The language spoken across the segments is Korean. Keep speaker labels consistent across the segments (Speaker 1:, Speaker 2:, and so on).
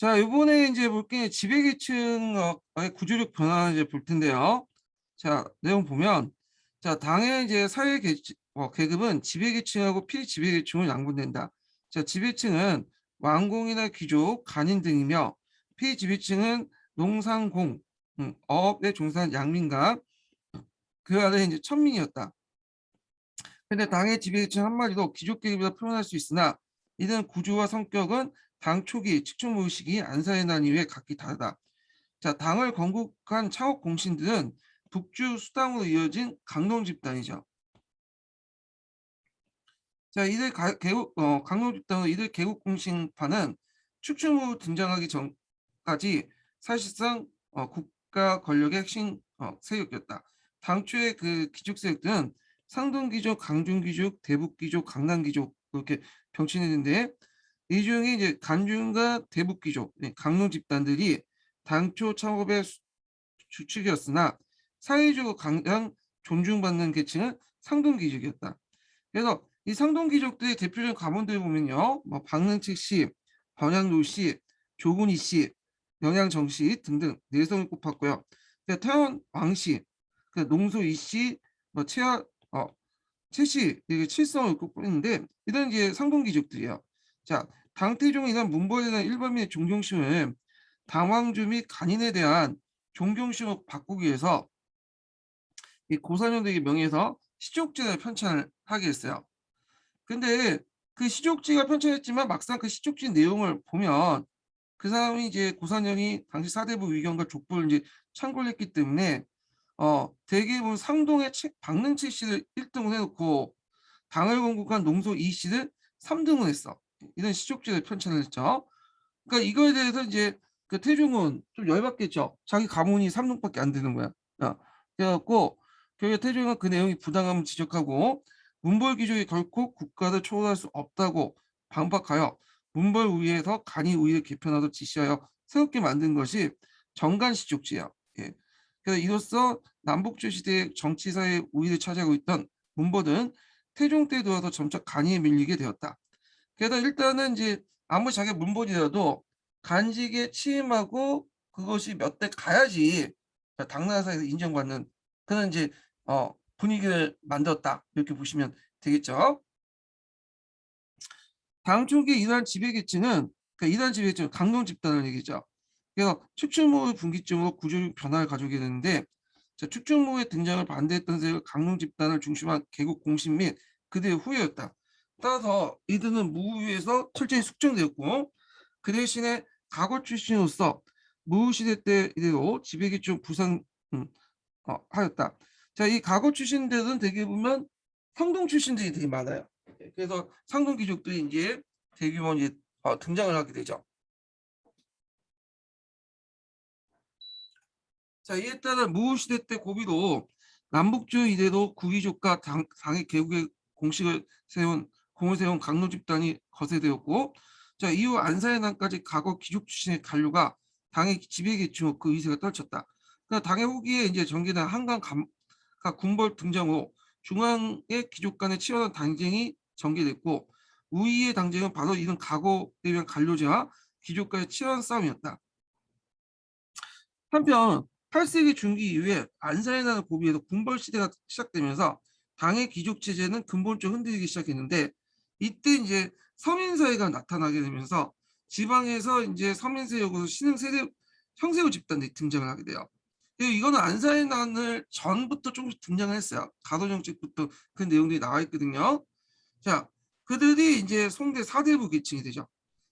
Speaker 1: 자, 이번에 이제 볼 게 지배계층의 구조적 변화를 이제 볼 텐데요. 자, 내용 보면, 자, 당의 이제 계급은 지배계층하고 피지배계층으로 양분된다. 자, 지배층은 왕공이나 귀족, 간인 등이며, 피지배층은 농상공, 어업에 종사한 양민과 그 아래 이제 천민이었다. 근데 당의 지배계층 한마디로 귀족 계급이라 표현할 수 있으나, 이런 구조와 성격은 당 초기 측정부 의식이 안사에 난 이후에 각기 다르다. 자, 당을 건국한 창업 공신들은 북주 수당으로 이어진 강농 집단이죠. 자, 강농 집단으로 이들 개국 공신파는 축충 후 등장하기 전까지 사실상 국가 권력의 핵심 세력이었다. 당초의 그 귀족 세력들은 상동귀족, 강중귀족, 대북귀족, 강남귀족 이렇게 병치했는데 이 중에 이제 간중과 대북귀족, 강농 집단들이 당초 창업의 주축이었으나 사회적으로 가장 존중받는 계층은 상동귀족이었다. 그래서 이 상동귀족들의 대표적인 가문들 보면요, 뭐 박능책 씨, 번양로 씨, 조근희 씨, 영양정 씨 등등 내성을 꼽았고요. 태연 왕 씨, 농소 이 씨, 뭐 최씨 이게 칠성을 꼽는데 이런 이제 상동귀족들이에요. 자, 당태종이나 문벌이나 일반민의 존경심을 당왕주 및 간인에 대한 존경심을 바꾸기 위해서 이 고사년들에게 명의에서 시족제를 편찬을 하게 했어요. 근데 그 시족지가 편찬했지만 막상 그 시족지 내용을 보면 그 사람이 이제 고사년이 당시 사대부 위견과 족보를 이제 참고를 했기 때문에 대개 보면 상동의 박능치 씨를 1등을 해놓고 당을 건국한 농소 이 씨를 3등을 했어. 이런 시족지를 편찬을 했죠. 그러니까 이거에 대해서 이제 그 태종은 좀 열받겠죠. 자기 가문이 3등밖에 안 되는 거야. 그래갖고 결국 태종은 그 내용이 부당함을 지적하고 문벌 귀족이 결코 국가를 초월할 수 없다고 반박하여 문벌 우위에서 간이 우위를 개편하도록 지시하여 새롭게 만든 것이 정간시족지예요. 예. 그래서 이로써 남북조 시대의 정치사의 우위를 차지하고 있던 문벌은 태종 때 들어서 점차 간이에 밀리게 되었다. 그래서 일단은 이제 아무리 자기가 문벌이라도 간직에 취임하고 그것이 몇 대 가야지 당나라사에서 인정받는 그런 이제 분위기를 만들었다 이렇게 보시면 되겠죠. 당 초기 이러한 지배계층은 이러한 지배계층은 강동 집단을 얘기죠. 그래서 축출무의 분기점으로 구조적 변화를 가져오게 되는데 자, 축출무의 등장을 반대했던 세력은 강동 집단을 중심한 개국 공신 및 그들의 후예였다. 따라서 이들은 무우위에서 철저히 숙청되었고 그 대신에 가고 출신으로서 무우시대 때 이대로 지배계층 부상 하였다. 자, 이 가고 출신들은 대개 보면 상동 출신들이 되게 많아요. 그래서 상동 귀족들이 이제 대규모 이제 등장을 하게 되죠. 자, 이에 따라 무우시대 때 고비도 남북주 이대로 구귀족과 당의 개국의 공을 세운 강로 집단이 거세되었고, 자, 이후 안사의 난까지 과거 귀족 출신의 관료가 당의 지배계층 그 위세가 떨쳤다. 그러니까 당의 후기에 이제 전개된 한강 군벌 등장으로 중앙의 귀족 간의 치열한 당쟁이 전개됐고, 우위의 당쟁은 바로 이런 과거에 대한 관료제와 귀족과의 치열한 싸움이었다. 한편 8세기 중기 이후에 안사에 나는 고비에서 군벌 시대가 시작되면서 당의 귀족 체제는 근본적으로 흔들리기 시작했는데 이때 이제 서민 사회가 나타나게 되면서 지방에서 이제 서민 세력으로 신흥 세대 형세우 집단들이 등장을 하게 돼요. 그리고 이거는 안사의 난을 전부터 조금씩 등장을 했어요. 가도 정책부터 그 내용들이 나와 있거든요. 자, 그들이 이제 송대 사대부 계층이 되죠.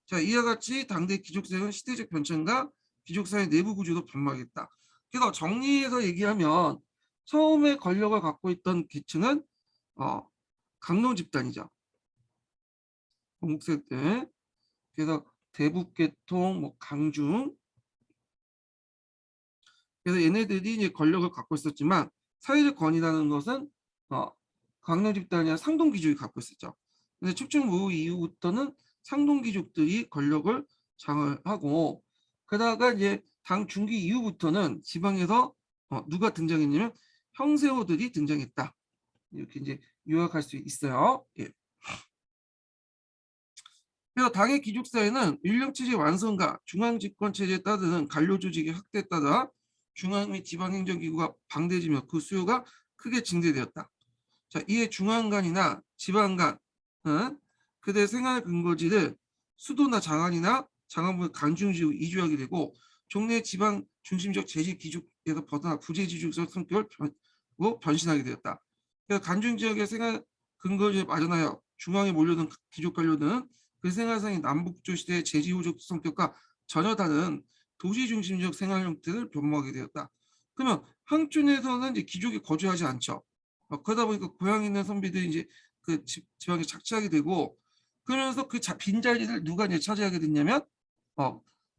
Speaker 1: 자, 이와 같이 당대 귀족 세력은 시대적 변천과 귀족사회 내부 구조도 변모하겠다. 그래서 정리해서 얘기하면 처음에 권력을 갖고 있던 계층은 어, 강론 집단이죠. 공국세 때. 그래서 대북계통, 뭐 강중. 그래서 얘네들이 이제 권력을 갖고 있었지만 사회적 권위라는 것은 강론 집단이 아니라 상동 귀족이 갖고 있었죠. 그래서 척추무 이후부터는 상동 귀족들이 권력을 장악하고 그러다가 이제 당 중기 이후부터는 지방에서 누가 등장했냐면 형세호들이 등장했다. 이렇게 이제 요약할 수 있어요. 예. 그래서 당의 귀족사회는 율령체제 완성과 중앙집권체제에 따르는 관료조직의 확대에 따라 중앙 및 지방행정기구가 방대해지며 그 수요가 크게 증대되었다. 자, 이에 중앙관이나 지방관, 그들의 생활 근거지를 수도나 장안이나 장안부 간중지로 이주하게 되고 종래 지방 중심적 재직 기족에서 벗어나 부재지주적 성격을 변신하게 되었다. 그래서 간중 지역의 생활 근거지를 마련하여 중앙에 몰려든 귀족 관료는 그 생활상의 남북조 시대의 제지호적 성격과 전혀 다른 도시 중심적 생활 형태를 변모하게 되었다. 그러면 항촌에서는 이제 귀족이 거주하지 않죠. 그러다 보니까 고향에 있는 선비들이 이제 그 지방에 착취하게 되고 그러면서 그 빈자리를 누가 이제 차지하게 됐냐면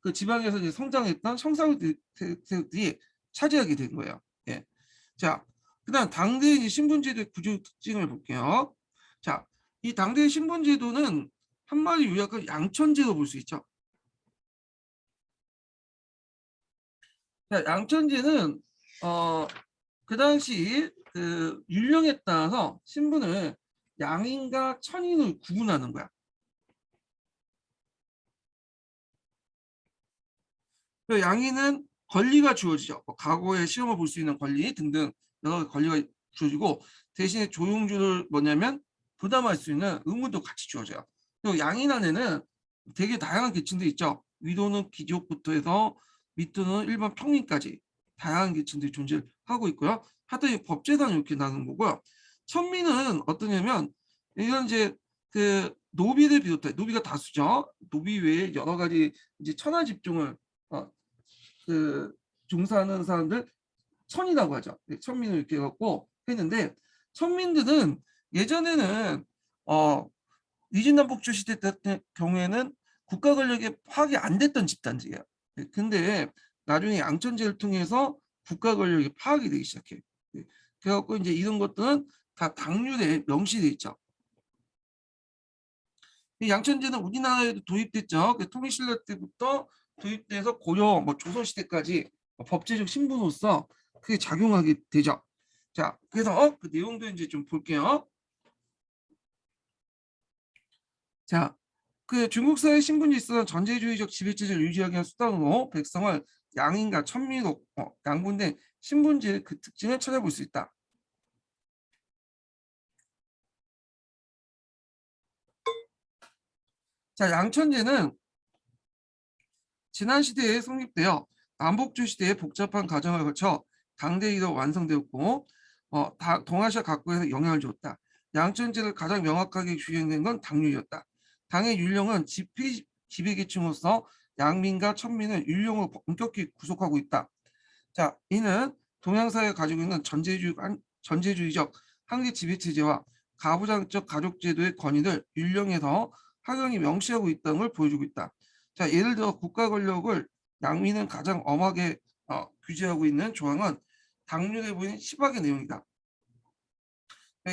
Speaker 1: 그 지방에서 이제 성장했던 성사들이 차지하게 된 거예요. 예. 자, 그다음 당대의 신분제도의 구조 특징을 볼게요. 자, 이 당대의 신분제도는 한마디 요약하면 양천제로 볼 수 있죠. 자, 양천제는 그 당시 그 율령에 따라서 신분을 양인과 천인을 구분하는 거야. 그 양인은 권리가 주어지죠. 뭐 과거에 시험을 볼 수 있는 권리 등등 여러 가지 권리가 주어지고 대신에 조용주를 뭐냐면 부담할 수 있는 의무도 같이 주어져요. 그리고 양인 안에는 되게 다양한 계층들이 있죠. 위도는 귀족부터 해서 밑도는 일반 평민까지 다양한 계층들이 존재하고 있고요. 하여튼 법제도는 이렇게 나눈 거고요. 천민은 어떠냐면 이건 이제 그 노비를 비롯해 노비가 다수죠. 노비 외에 여러 가지 이제 천하 집중을 그 종사하는 사람들 천이라고 하죠. 천민을 이렇게 갖고 했는데 천민들은 예전에는 위진남북조 시대 같은 경우에는 국가 권력에 파악이 안 됐던 집단들이에요. 근데 나중에 양천제를 통해서 국가 권력이 파악이 되기 시작해요. 그래갖고 이제 이런 것들은 다 당률에 명시돼 있죠. 양천제는 우리나라에도 도입됐죠. 통일신라 때부터 도입돼서 고려, 뭐 조선시대까지 법제적 신분으로서 그게 작용하게 되죠. 자, 그래서 그 내용도 이제 좀 볼게요. 자, 그 중국 사회 신분이 있어서 전제주의적 지배체제를 유지하기 위한 수단으로 백성을 양인과 천민으로 양분된 신분제의 그 특징을 찾아볼 수 있다. 자, 양천제는 지난 시대에 성립되어 남북조 시대의 복잡한 과정을 거쳐 당대기로 완성되었고 동아시아 각국에서 영향을 줬다. 양천제를 가장 명확하게 주행된 건 당률이었다. 당의 율령은 지배계층으로서 양민과 천민을 율령으로 엄격히 구속하고 있다. 자, 이는 동양사회가 가지고 있는 전제주의적 한계 지배체제와 가부장적 가족제도의 권위를 율령에서 학용이 명시하고 있다는 걸 보여주고 있다. 자, 예를 들어 국가 권력을 양민은 가장 엄하게 규제하고 있는 조항은 당률에 보이는 시박의 내용이다.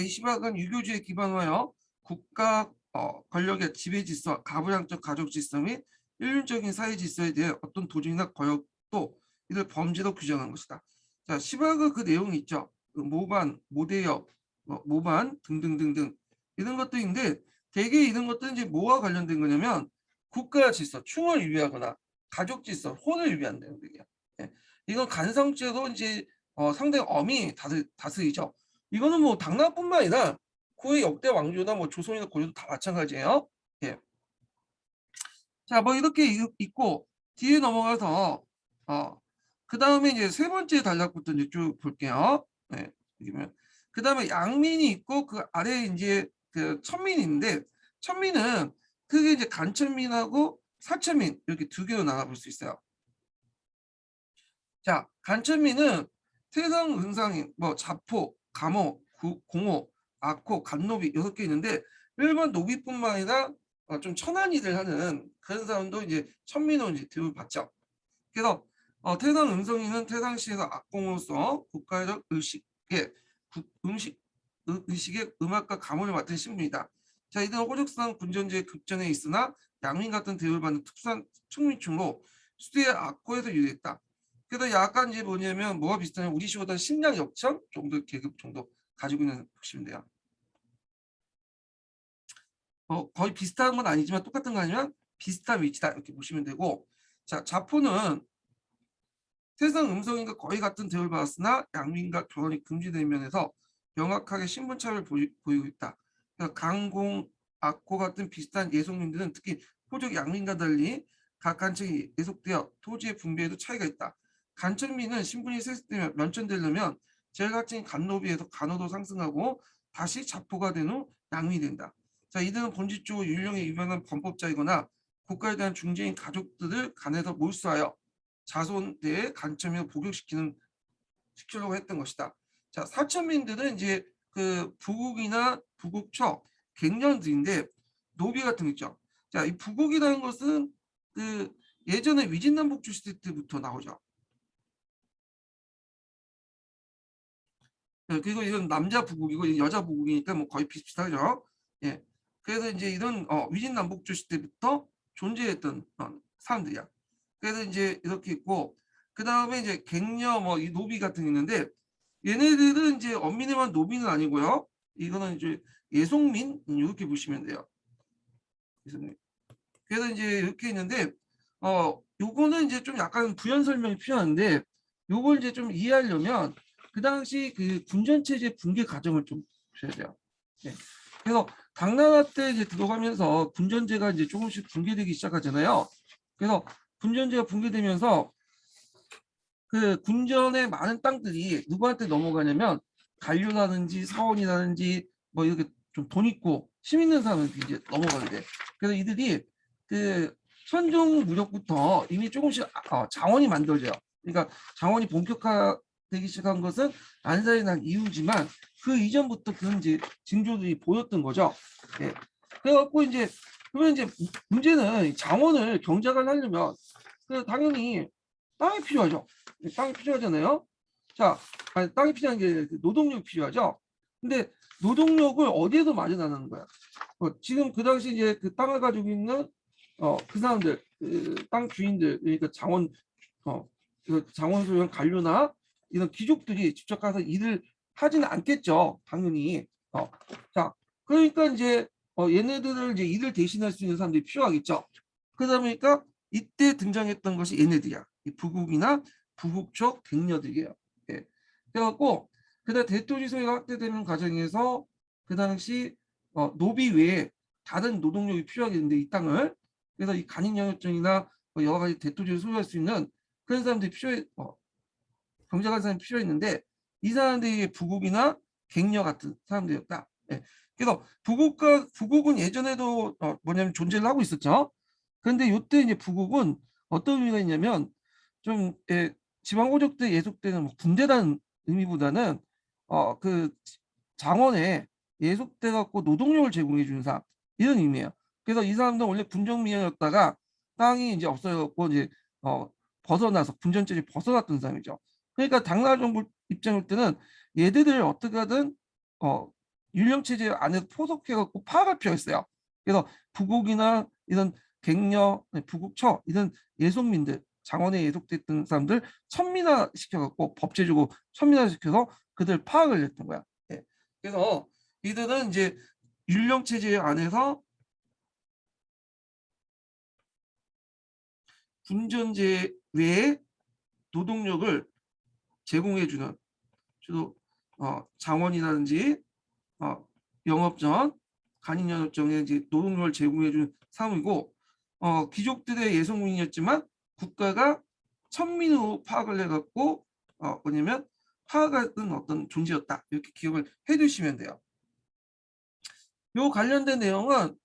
Speaker 1: 이 시박은 유교주의에 기반하여 국가 권력의 지배 질서, 가부장적 가족 질서 및 일률적인 사회 질서에 대해 어떤 도전이나 거역도 이를 범죄로 규정한 것이다. 자, 시박의 그 내용이 있죠. 그 모반, 모대역, 모반 등등등등 이런 것들인데 대개 이런 것들은 이제 뭐와 관련된 거냐면 국가 질서, 충을 위하거나 가족 질서, 혼을 위한 내용들이야. 예. 이건 간성죄로 이제 상당히 엄히 다스리죠. 이거는 뭐 당나라뿐만 아니라 고의 역대 왕조나 뭐 조선이나 고려도 다 마찬가지예요. 예. 자, 뭐 이렇게 있고 뒤에 넘어가서 그 다음에 이제 세 번째 단락부터 이제 쭉 볼게요. 네, 그 다음에 양민이 있고 그 아래에 이제 그 천민이 있는데 천민은 크게 이제 간천민하고 사천민 이렇게 두 개로 나눠볼 수 있어요. 자, 간천민은 태성, 은상인, 뭐 자포, 감호, 공호, 악호, 간노비 6개 있는데 일반 노비뿐만 아니라 좀 천한 일을 하는 그런 사람도 이제 천민으로 이제 대우를 받죠. 그래서 태상 음성인은 태상시에서 악공으로서 국가적 의식의 의식의 음악과 가문을 맡은 신분이다. 자, 이들은 호적상 군전제의 급전에 있으나 양민 같은 대우를 받는 특수한 측민층으로 수대의 악호에서 유래했다. 그래서 약간 이제 뭐냐면 뭐가 비슷하냐면 우리시보다 식량 역청 정도 계급 정도 가지고 있는 보시면 돼요. 거의 비슷한 건 아니지만 똑같은 거 아니면 비슷한 위치다 이렇게 보시면 되고, 자 자포는 태상 음성인과 거의 같은 대우를 받았으나 양민과 결혼이 금지된 면에서 명확하게 신분차를 보이고 있다. 그러니까 강공, 악고 같은 비슷한 예속민들은 특히 호적 양민과 달리 각 간청이 예속되어 토지의 분배에도 차이가 있다. 간청민은 신분이 세습되면 면천되려면 제각층 간노비에서 간호도 상승하고 다시 자포가 된 후 양민이 된다. 자, 이들은 본질적으로 율령에 위반한 범법자이거나 국가에 대한 중재인 가족들을 간에서 몰수하여 자손대에 간첩을 복역시키려고 했던 것이다. 자, 사천민들은 이제 그 부국이나 부국처, 갱년들인데 노비 같은 거 있죠. 자, 이 부국이라는 것은 그 예전에 위진남북조 시대 때부터 나오죠. 예, 그리고 이건 남자 부국이고 여자 부국이니까 뭐 거의 비슷비슷하죠. 예. 그래서 이제 이런 위진남북조 시대부터 존재했던 사람들이야. 그래서 이제 이렇게 있고, 그 다음에 이제 갱녀 뭐 이 노비 같은 게 있는데, 얘네들은 이제 엄민에만 노비는 아니고요. 이거는 이제 예속민 이렇게 보시면 돼요. 그래서 이제 이렇게 있는데, 요거는 이제 좀 약간 부연 설명이 필요한데, 요걸 이제 좀 이해하려면 그 당시 그 군전 체제 붕괴 과정을 좀 보셔야 돼요. 네. 그래서 당나라 때 이제 들어가면서 군전제가 이제 조금씩 붕괴되기 시작하잖아요. 그래서 군전제가 붕괴되면서 그 군전의 많은 땅들이 누구한테 넘어가냐면 관료라든지 사원이라든지 뭐 이렇게 좀 돈 있고 힘 있는 사람한테 이제 넘어가게 돼. 그래서 이들이 그 선종 무력부터 이미 조금씩 장원이 만들어져요. 그러니까 장원이 본격화되기 시작한 것은 안사에 난 이후지만 그 이전부터 그런 이제 징조들이 보였던 거죠. 예. 그래갖고 이제 그러면 이제 문제는 장원을 경작을 하려면 그 당연히 땅이 필요하죠. 땅이 필요하잖아요. 자, 아니, 땅이 필요한 게 노동력이 필요하죠. 근데 노동력을 어디에서 마련하는 거야? 지금 그 당시 이제 그 땅을 가지고 있는 그 사람들, 그 땅 주인들, 그러니까 그 장원 소유한 관료나 이런 귀족들이 직접 가서 일을 하지는 않겠죠. 당연히. 자, 그러니까 이제 얘네들을 이제 일을 대신할 수 있는 사람들이 필요하겠죠. 그러다 보니까 이때 등장했던 것이 얘네들이야. 이 부국이나 부국적 갱녀들이에요. 예. 그래갖고 그다음 대토지 소유가 확대되는 과정에서 그 당시 노비 외에 다른 노동력이 필요하겠는데 이 땅을, 그래서 이 간인영역증이나 여러 가지 대토지를 소유할 수 있는 그런 사람들이 경제관 사람이 필요했는데 이 사람들이 부국이나 갱녀 같은 사람들이었다. 예. 그래서 부국은 예전에도 뭐냐면 존재를 하고 있었죠. 그런데 이때 이제 부국은 어떤 의미가 있냐면 좀 지방 호족대 예속되는 뭐 군대라는 의미보다는 그 장원에 예속돼 갖고 노동력을 제공해 주는 사람 이런 의미예요. 그래서 이 사람도 원래 군정민이었다가 땅이 이제 없어졌고 이제 벗어나서 군전체제 벗어났던 사람이죠. 그러니까 당나라 정부 입장일 때는 얘들을 어떻게 하든 율령 체제 안에 포섭해 갖고 파악할 필요가 있어요. 그래서 부국이나 이런 갱녀, 부국처 이런 예속민들 장원에 예속됐던 사람들 천민화 시켜갖고 법제적으로 천민화 시켜서 그들 파악을 했던 거야. 예. 그래서 이들은 이제 율령 체제 안에서 군전제 외에 노동력을 제공해주는 주로 장원이라든지 영업전, 간인영업전에 이제 노동력을 제공해주는 사람이고 귀족들의 예속민이었지만 국가가 천민으로 파악을 해갖고 뭐냐면 파악하는 어떤 존재였다 이렇게 기억을 해두시면 돼요. 요 관련된 내용은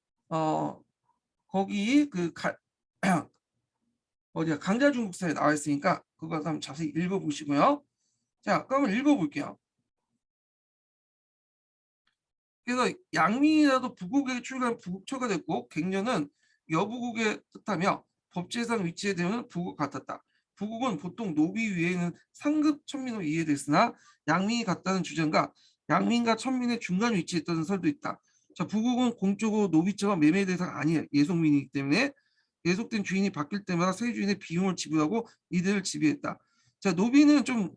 Speaker 1: 거기 그 어디야 강자중국사에 나와 있으니까 그거 한번 자세히 읽어보시고요. 자, 그러면 읽어볼게요. 그래서 양민이라도 부국에 출간 부국처가 됐고 갱년은 여부국에 뜻하며 법제상 위치에 대한 부국 같았다. 부국은 보통 노비 위에는 상급 천민으로 이해됐으나 양민이 같다는 주장과 양민과 천민의 중간 위치에 있다는 설도 있다. 자, 부국은 공적으로 노비처럼 매매 대상 아니에요. 예속민이기 때문에 예속된 주인이 바뀔 때마다 새 주인의 비용을 지불하고 이들을 지배했다. 자, 노비는 좀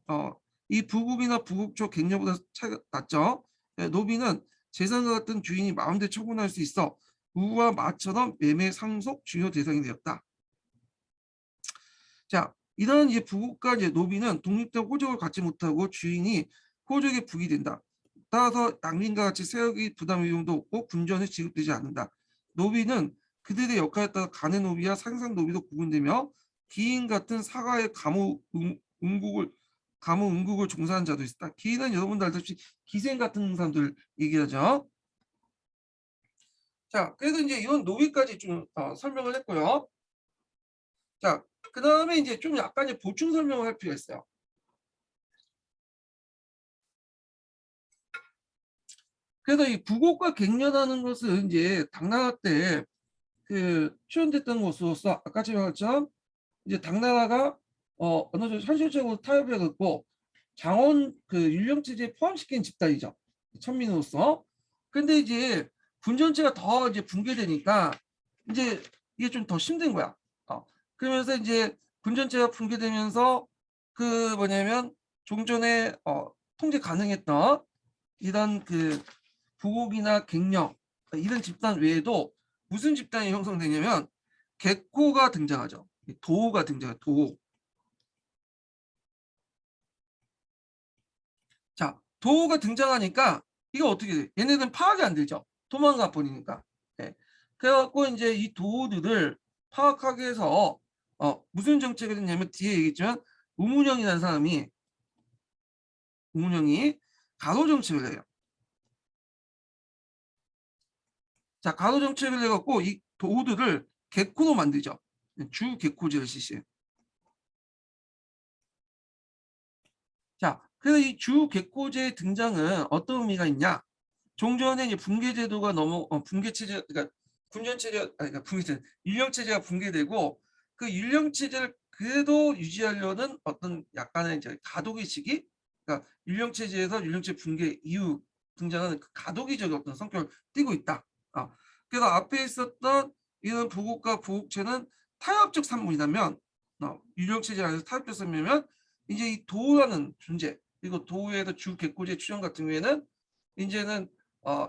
Speaker 1: 이 부국이나 부국적 갱년보다 차이가 낮죠. 노비는 재산과 같은 주인이 마음대로 처분할 수 있어 우와 마처럼 매매 상속 주요 대상이 되었다. 자, 이런 이제 부국과 이제 노비는 독립된 호적을 갖지 못하고 주인이 호적에 북이 된다. 따라서 낭린과 같이 세역이 부담 위험도 없고 군전에 지급되지 않는다. 노비는 그들의 역할에 따라 간의 노비와 상상 노비도 구분되며 기인 같은 사가의 가무 음국을 종사하는 자도 있다. 기인은 여러분들 알다시피 기생 같은 사람들 얘기하죠. 자, 그래서 이제 이런 노비까지 좀 설명을 했고요. 자, 그 다음에 이제 좀 약간 이제 보충 설명을 할 필요가 있어요. 그래서 이 부곡과 갱년하는 것은 이제 당나라 때 그 표현됐던 것으로서 아까 제가 말했죠. 이제 당나라가 어느 정도 현실적으로 타협해갖고 장원 그 율령 체제에 포함시킨 집단이죠. 천민으로서. 근데 이제 군전체가 더 이제 붕괴되니까 이제 이게 좀 더 힘든 거야. 그러면서 이제 군전체가 붕괴되면서 그 뭐냐면 종전에 통제 가능했던 이런 그 부곡이나 갱령 이런 집단 외에도 무슨 집단이 형성되냐면 개코가 등장하죠. 도가 등장해요. 도. 자, 도가 등장하니까 이거 어떻게 돼? 얘네들은 파악이 안 되죠. 도망가 버리니까. 네. 그래갖고 이제 이 도들을 파악하기 위해서 무슨 정책을 했냐면 뒤에 얘기했지만 우문영이라는 사람이 우문영이 가도 정책을 해요. 자, 가도 정책을 해갖고 이 도들을 개코로 만들죠. 주 개코제를 실시해. 자, 그래서 이 주 개코제의 등장은 어떤 의미가 있냐? 종전에 이제 붕괴 제도가 너무 붕괴 체제 그러니까 군전 체제 아니 그러니까 붕괴 율령 체제가 붕괴되고 그 율령 체제를 그래도 유지하려는 어떤 약간의 이제 가도기 시기 그러니까 율령 체제에서 율령 체제 붕괴 이후 등장하는 그 가도기적인 어떤 성격을 띠고 있다. 그래서 앞에 있었던 이런 부국과 부국체는 타협적 산물이라면 율령 체제 안에서 타협적 산물이면 이제 이 도라는 존재 그리고 도에서 주 개코제 추정 같은 경우에는 이제는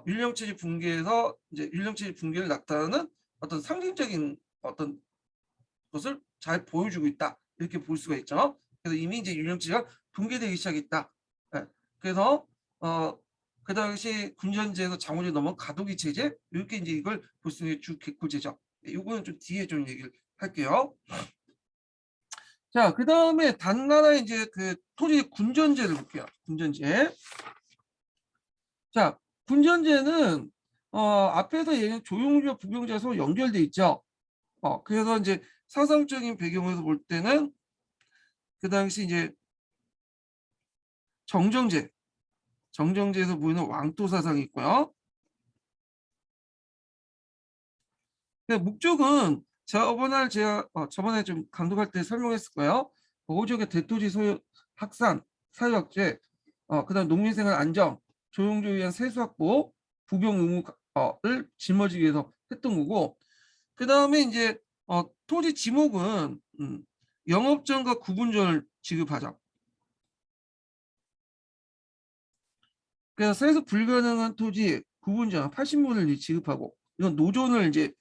Speaker 1: 율령체제 붕괴에서 이제 율령체제 붕괴를 나타내는 어떤 상징적인 어떤 것을 잘 보여주고 있다 이렇게 볼 수가 있죠. 그래서 이미 이제 율령체제가 붕괴되기 시작했다. 네. 그래서 그 당시 군전제에서 장원제 넘은 가도기 체제 이렇게 이제 이걸 볼 수 있는 주 개코제죠. 이거는 좀 뒤에 좀 얘기를 할게요. 자, 그 다음에 단나라의 이제 그 토지 군전제를 볼게요. 군전제. 자, 군전제는 앞에서 얘기한 조용주와 부경제가 서로 연결돼 있죠. 그래서 이제 사상적인 배경에서 볼 때는 그 당시 이제 정정제에서 보이는 왕토 사상이 있고요. 목적은 저번에 좀 감독할 때 설명했을 거예요. 호적의 대토지 소유 확산, 사회학제, 그다음 농민생활 안정, 조용조에 의한 세수 확보, 부경 의무를 짊어지기 위해서 했던 거고, 그 다음에 이제 토지 지목은 영업전과 구분전을 지급하죠. 그래서 세수 불가능한 토지 구분전 80문을 지급하고 이건 노전을 이제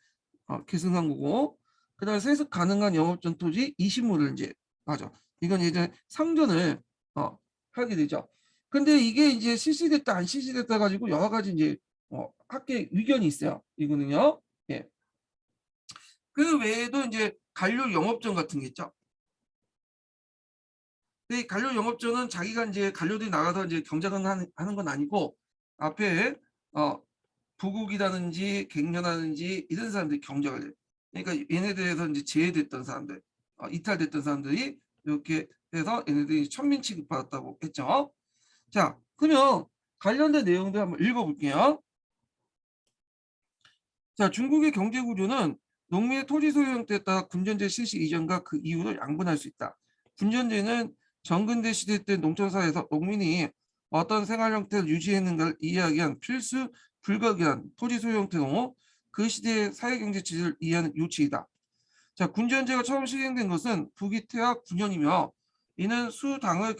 Speaker 1: 계승한 거고, 그다음에 세습 가능한 영업전 토지 20문을 이제 하죠. 이건 이제 상전을 하게 되죠. 근데 이게 이제 실시됐다 안 실시됐다 가지고 여러 가지 이제 학계 의견이 있어요. 이거는요. 예. 그 외에도 이제 관료 영업전 같은 게 있죠. 근데 이 관료 영업전은 자기가 이제 관료들이 나가서 이제 경작을 하는 건 아니고 앞에 부국이라든지 갱년하는지 이런 사람들이 경작을 해요. 그러니까 얘네들에서 이제 제외됐던 사람들, 이탈됐던 사람들이 이렇게 해서 얘네들이 천민 취급받았다고 했죠. 자, 그러면 관련된 내용들 한번 읽어볼게요. 자, 중국의 경제 구조는 농민의 토지 소유 형태에 따라 군전제 실시 이전과 그 이후를 양분할 수 있다. 군전제는 정근대 시대 때 농촌사회에서 농민이 어떤 생활 형태를 유지했는가를 이해하기 위한 필수 불가결한 토지 소유 형태로 그 시대의 사회경제 체제를 이해하는 요치이다. 자, 군전제가 처음 시행된 것은 북이 태학 9년이며 이는 수당을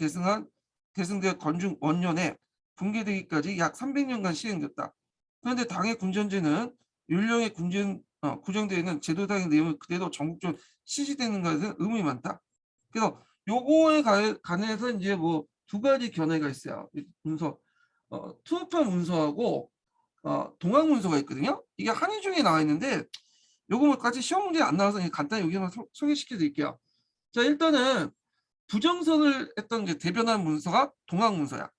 Speaker 1: 계승되어 건중 원년에 붕괴되기까지 약 300년간 시행됐다. 그런데 당의 군전제는 율령에 구정되어 있는 제도상의 내용이 그대로 전국적으로 실시되는 것에는 의문이 많다. 그래서 요거에 관해서 이제 뭐 두 가지 견해가 있어요. 문서 투우파 문서하고 동학 문서가 있거든요. 이게 한의중에 나와 있는데 요거까지 시험 문제 안 나와서 간단히 여기만 소개시켜 드릴게요. 자, 일단은 부정선을 했던 이제 대변한 문서가 동학 문서야.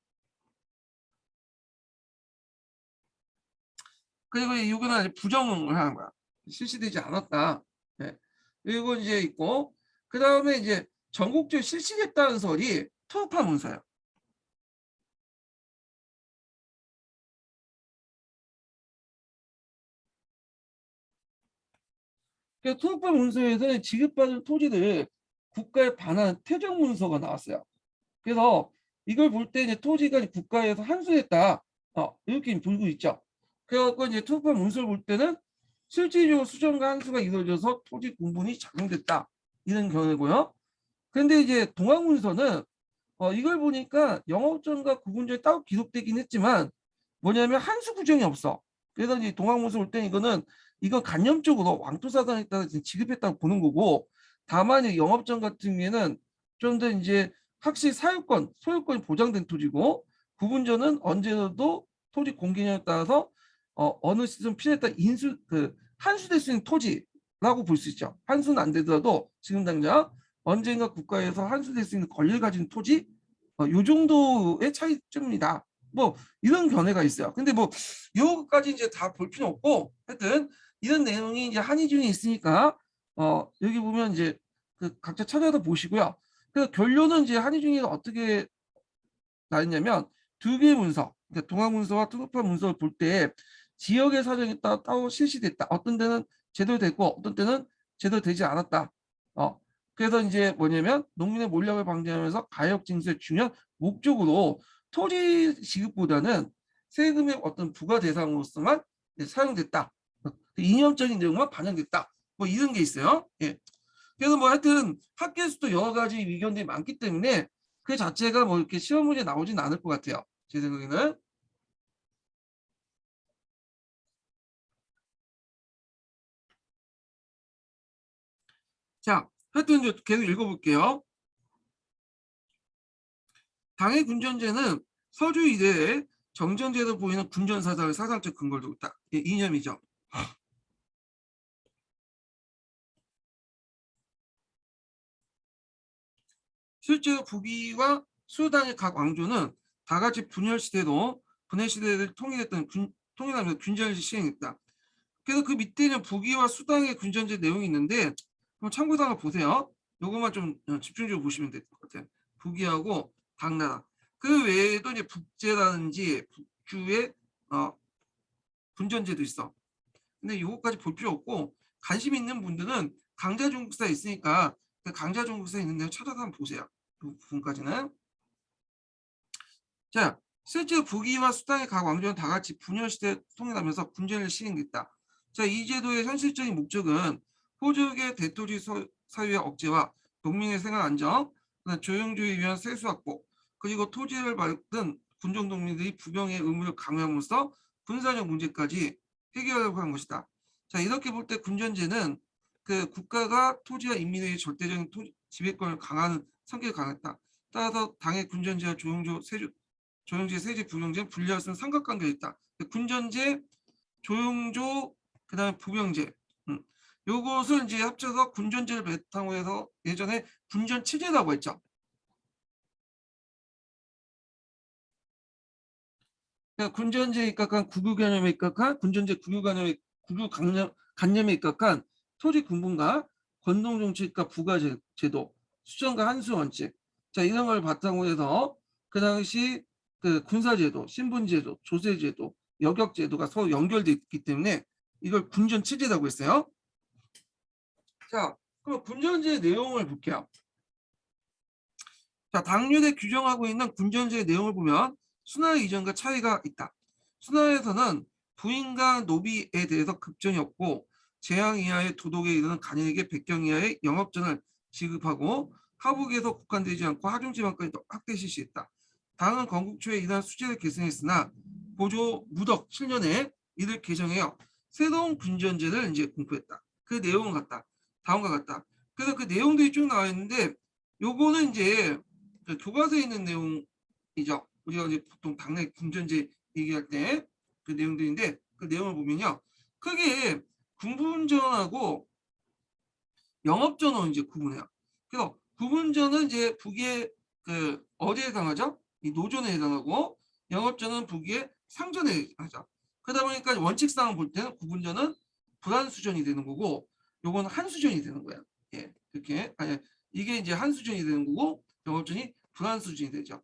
Speaker 1: 그리고 이거는 부정을 하는 거야. 실시되지 않았다. 네. 그리고 이제 있고, 그 다음에 이제 전국적으로 실시됐다는 설이 투우파 문서예요. 그래서 투우파 문서에서는 지급받은 토지를 국가에 반환 퇴적 문서가 나왔어요. 그래서 이걸 볼 때 이제 토지가 국가에서 환수했다. 이렇게 보고 있죠. 그래갖고 이제 투우파 문서를 볼 때는 실질적으로 수정과 환수가 이루어져서 토지 공분이 작용됐다. 이런 견해고요. 그런데 이제 동학문서는 이걸 보니까 영업전과 구분전이 따로 기록되긴 했지만 뭐냐면 한수 구정이 없어. 그래서 이제 동학문서 볼 때는 이건 간접적으로 왕토사단에 따라 지급했다고 보는 거고, 다만 영업전 같은 경우에는 좀 더 이제 확실히 사유권, 소유권이 보장된 토지고, 구분전은 언제라도 토지 공개념에 따라서 어느 시점 필요에 따라 환수될 수 있는 토지라고 볼 수 있죠. 환수는 안 되더라도 지금 당장 언젠가 국가에서 환수될 수 있는 권리를 가진 토지, 요 정도의 차이점이다. 뭐 이런 견해가 있어요. 근데 뭐 이거까지 이제 다 볼 필요 없고, 하여튼 이런 내용이 이제 한의중에 있으니까 여기 보면 이제 그 각자 찾아서 보시고요. 그래서 결론은 이제 한의중에 어떻게 나왔냐면 두 개의 문서, 그러니까 동학 문서와 투우파 문서를 볼 때 지역의 사정에 따라 실시됐다. 어떤 때는 제대로 됐고 어떤 때는 제대로 되지 않았다. 그래서 이제 뭐냐면 농민의 몰락을 방지하면서 가역 징수의 중요한 목적으로 토지 지급보다는 세금의 어떤 부과 대상으로서만 사용됐다. 이념적인 내용만 반영됐다. 뭐 이런 게 있어요. 예. 그래서 뭐 하여튼 학교에서도 여러 가지 의견들이 많기 때문에 그 자체가 뭐 이렇게 시험 문제 나오진 않을 것 같아요. 제 생각에는. 자, 하여튼 이제 계속 읽어볼게요. 당의 군전제는 서주 이래에 정전제로 보이는 군전사상의 사상적 근거를 두고 있다. 예, 이념이죠. 실제로 북위와 수당의 각 왕조는 다 같이 분열 시대를 통일하면서 군전을 시행했다. 그래서 그 밑에는 북위와 수당의 군전제 내용이 있는데 참고사항을 보세요. 요것만 좀 집중적으로 보시면 될 것 같아요. 북위하고 당나라. 그 외에도 이제 북제라든지 북주의 군전제도 있어. 근데 요거까지 볼 필요 없고 관심 있는 분들은 강자중국사에 있으니까 그 강자중국사에 있는 데 찾아서 한번 보세요. 그 부분까지는. 자, 실제 북위와 수당의 각 왕조는 다 같이 분열시대 통일하면서 군제를 시행했다. 자, 이 제도의 현실적인 목적은 호족의 대토지 사유의 억제와 농민의 생활 안정, 조용조에 위한 세수 확보, 그리고 토지를 받은 군종농민들이 부병의 의무를 강화함으로써 군사적 문제까지 해결하려고 한 것이다. 자, 이렇게 볼 때 군전제는 그 국가가 토지와 인민의 절대적인 지배권을 강화하는 성격이 강했다. 따라서 당의 군전제와 조용제, 세제, 부병제 분리할 수 있는 삼각관계가 있다. 군전제, 조용조, 그다음에 부병제. 요것을 이제 합쳐서 군전제를 바탕으로 해서 예전에 군전 체제라고 했죠. 그러니까 군전제에 입각한 국유 개념에 입각한 군전제 간념에 입각한 토지 군분과 권동 정책과 부가 제도, 수정과 한수 원칙. 자, 이런 걸 바탕으로 해서 그 당시 그 군사제도, 신분제도, 조세제도, 여격제도가 서로 연결돼 있기 때문에 이걸 군전 체제라고 했어요. 자, 그럼 군전제 내용을 볼게요. 자, 당률에 규정하고 있는 군전제의 내용을 보면 순화 이전과 차이가 있다. 순화에서는 부인과 노비에 대해서 급전이 없고 재앙 이하의 도덕에 이르는 간인에게 백경 이하의 영업전을 지급하고 하북에서 국한되지 않고 하중지방까지 확대 실시했다. 당은 건국 초에 이러한 수재를 계승했으나 보조 무덕 7년에 이를 개정하여 새로운 군전제를 이제 공포했다. 그 내용은 같다. 다음과 같다. 그래서 그 내용들이 쭉 나와 있는데 요거는 이제 그 교과서에 있는 내용이죠. 우리가 이제 보통 당내 군전제 얘기할 때 그 내용들인데 그 내용을 보면요. 크게 군분전하고 영업전은 이제 구분해요. 그래서 구분전은 이제 북의 그 어디에 해당하죠? 이 노전에 해당하고 영업전은 북의 상전에 해당하죠. 그러다 보니까 원칙상 볼 때는 구분전은 불안수전이 되는 거고 요건 한수전이 되는 거예요. 예, 이렇게 아니 이게 이제 한수전이 되는 거고 영업전이 불안수전이 되죠.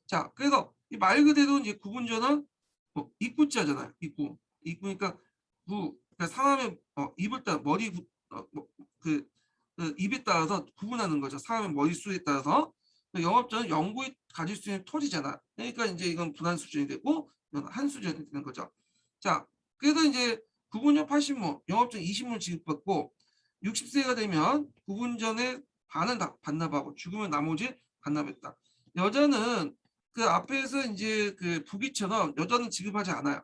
Speaker 1: 자, 그래서 이 말 그대로 이제 구분전은 입구자잖아요. 입구니까 그러니까 사람의 입을 따라 머리 그 입에 따라서 구분하는 거죠. 사람의 머릿수에 따라서. 영업전은 영구히 가질 수 있는 토지잖아. 그러니까 이제 이건 분한 수준이 되고 이건 한 수준이 되는 거죠. 자, 그래서 이제 구분전 80무, 영업전 20무 지급받고 60세가 되면 구분전의 반을 다 반납하고 죽으면 나머지 반납했다. 여자는 그 앞에서 이제 그 부기처럼 여자는 지급하지 않아요.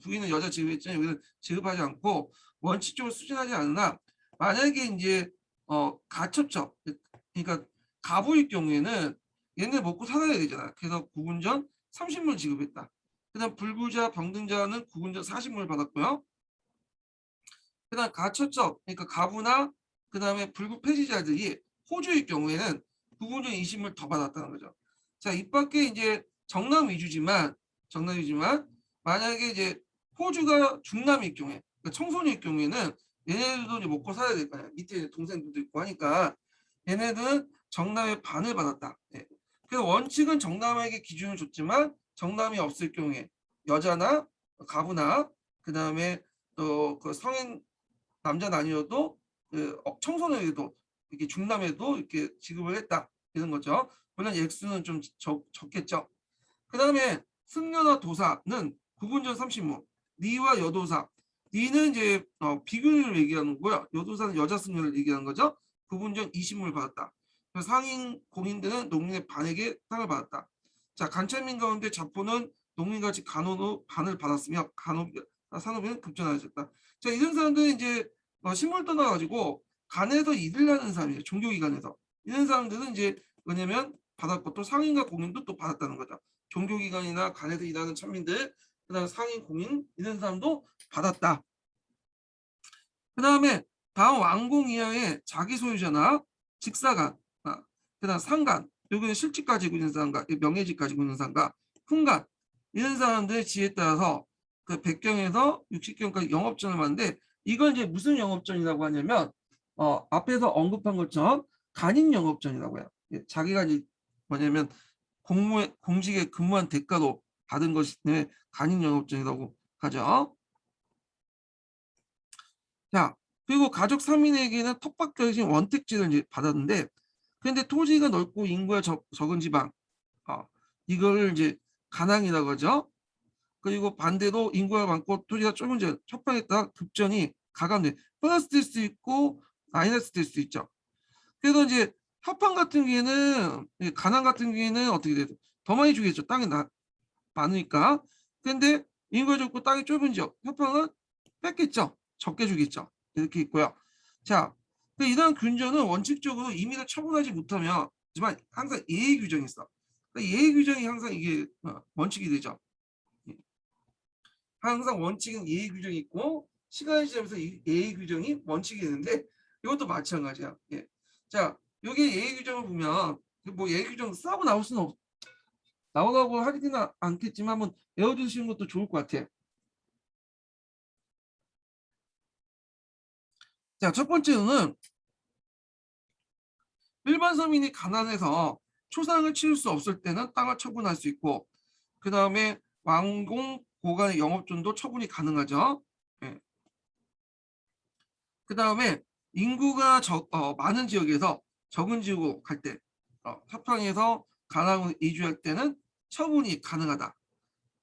Speaker 1: 부인은 여자 지급했지만 여기는 지급하지 않고 원칙적으로 수진하지 않으나 만약에 이제 가첩적 그러니까 가부일 경우에는 얘네 먹고 살아야 되잖아. 그래서 구분전 30물 지급했다. 그다음 불구자 병등자는 구분전 40물 받았고요. 그다음 가첩적 그러니까 가부나 그다음에 불구 폐지자들이 호주일 경우에는 구분전 20물 더 받았다는 거죠. 자, 이 밖에 이제 정남 위주지만 만약에 이제 호주가 중남일 경우에 그러니까 청소년일 경우에는 얘네들도 이제 먹고 살아야 될 거 아니야. 밑에 동생들도 있고 하니까 얘네들은 정남의 반을 받았다. 네. 그래서 원칙은 정남에게 기준을 줬지만 정남이 없을 경우에 여자나 가부나 그 다음에 또 그 성인 남자는 아니어도 그 청소년에도 이렇게 중남에도 이렇게 지급을 했다 이런 거죠. 물론 액수는 좀 적겠죠. 그 다음에 승려나 도사는 구분전 30무, 니와 여도사. 니는 이제 비교를 얘기하는 거고요. 여도사는 여자 승려를 얘기하는 거죠. 구분전 20무를 받았다. 상인 공인들은 농민의 반에게 땅을 받았다. 자, 간천민 가운데 자포는 농민같이 간호로 반을 받았으며 산업에는 급전하였다. 자, 이런 사람들은 이제 신물 떠나가지고 간에서 일을 하는 사람이에요. 종교기관에서. 이런 사람들은 이제 뭐냐면 받았고 또 상인과 공인도 또 받았다는 거죠. 종교기관이나 간에서 일하는 천민들, 그다음 상인 공인 이런 사람도 받았다. 그다음에 다음 왕공 이하의 자기 소유자나 직사간, 그다음 상간, 여기는 실직 가지고 있는 사람과 명예직 가지고 있는 사람과 훈간 이런 사람들의 지에 따라서 그 100경에서 60경까지 영업전을 하는데 이걸 이제 무슨 영업전이라고 하냐면 앞에서 언급한 것처럼 간인 영업전이라고 해요. 자기가 이제 뭐냐면 공직에 근무한 대가로 받은 것이 때문에 간인 영업전이라고 하죠. 자, 그리고 가족 3인에게는 텃밭 원택지를 이제 받았는데 그런데 토지가 넓고 인구가 적은 지방 이걸 이제 가난이라고 하죠. 그리고 반대로 인구가 많고 토지가 좁은 지역 텃밭에 따라 급전이 가감돼 플러스 될 수 있고 마이너스 될 수 있죠. 그래서 이제 협판 같은 경우에는 가난 같은 경우에는 어떻게 돼요? 더 많이 주겠죠. 땅이 많으니까. 근데 인구가 적고 땅이 좁은 지역 협판은 뺏겠죠. 적게 주겠죠. 이렇게 있고요. 자, 이러한 균전은 원칙적으로 임의로 처분하지 못하면 하지만 항상 예외 규정이 있어. 예외 규정이 항상 이게 원칙이 되죠. 항상 원칙은 예외 규정이 있고 시간이 지나면서 예외 규정이 원칙이 되는데 이것도 마찬가지야. 예. 자, 여기 예외 규정을 보면 뭐 예외 규정 싸고 나올 수는 나오라고 하지는 않겠지만 한번 외워두시는 것도 좋을 것 같아요. 자, 첫 번째는 일반 서민이 가난해서 초상을 치를 수 없을 때는 땅을 처분할 수 있고 그 다음에 왕공 고관의 영업존도 처분이 가능하죠. 예. 그 다음에 인구가 많은 지역에서 적은 지역으로 갈 때 협상에서 가난으로 이주할 때는 처분이 가능하다.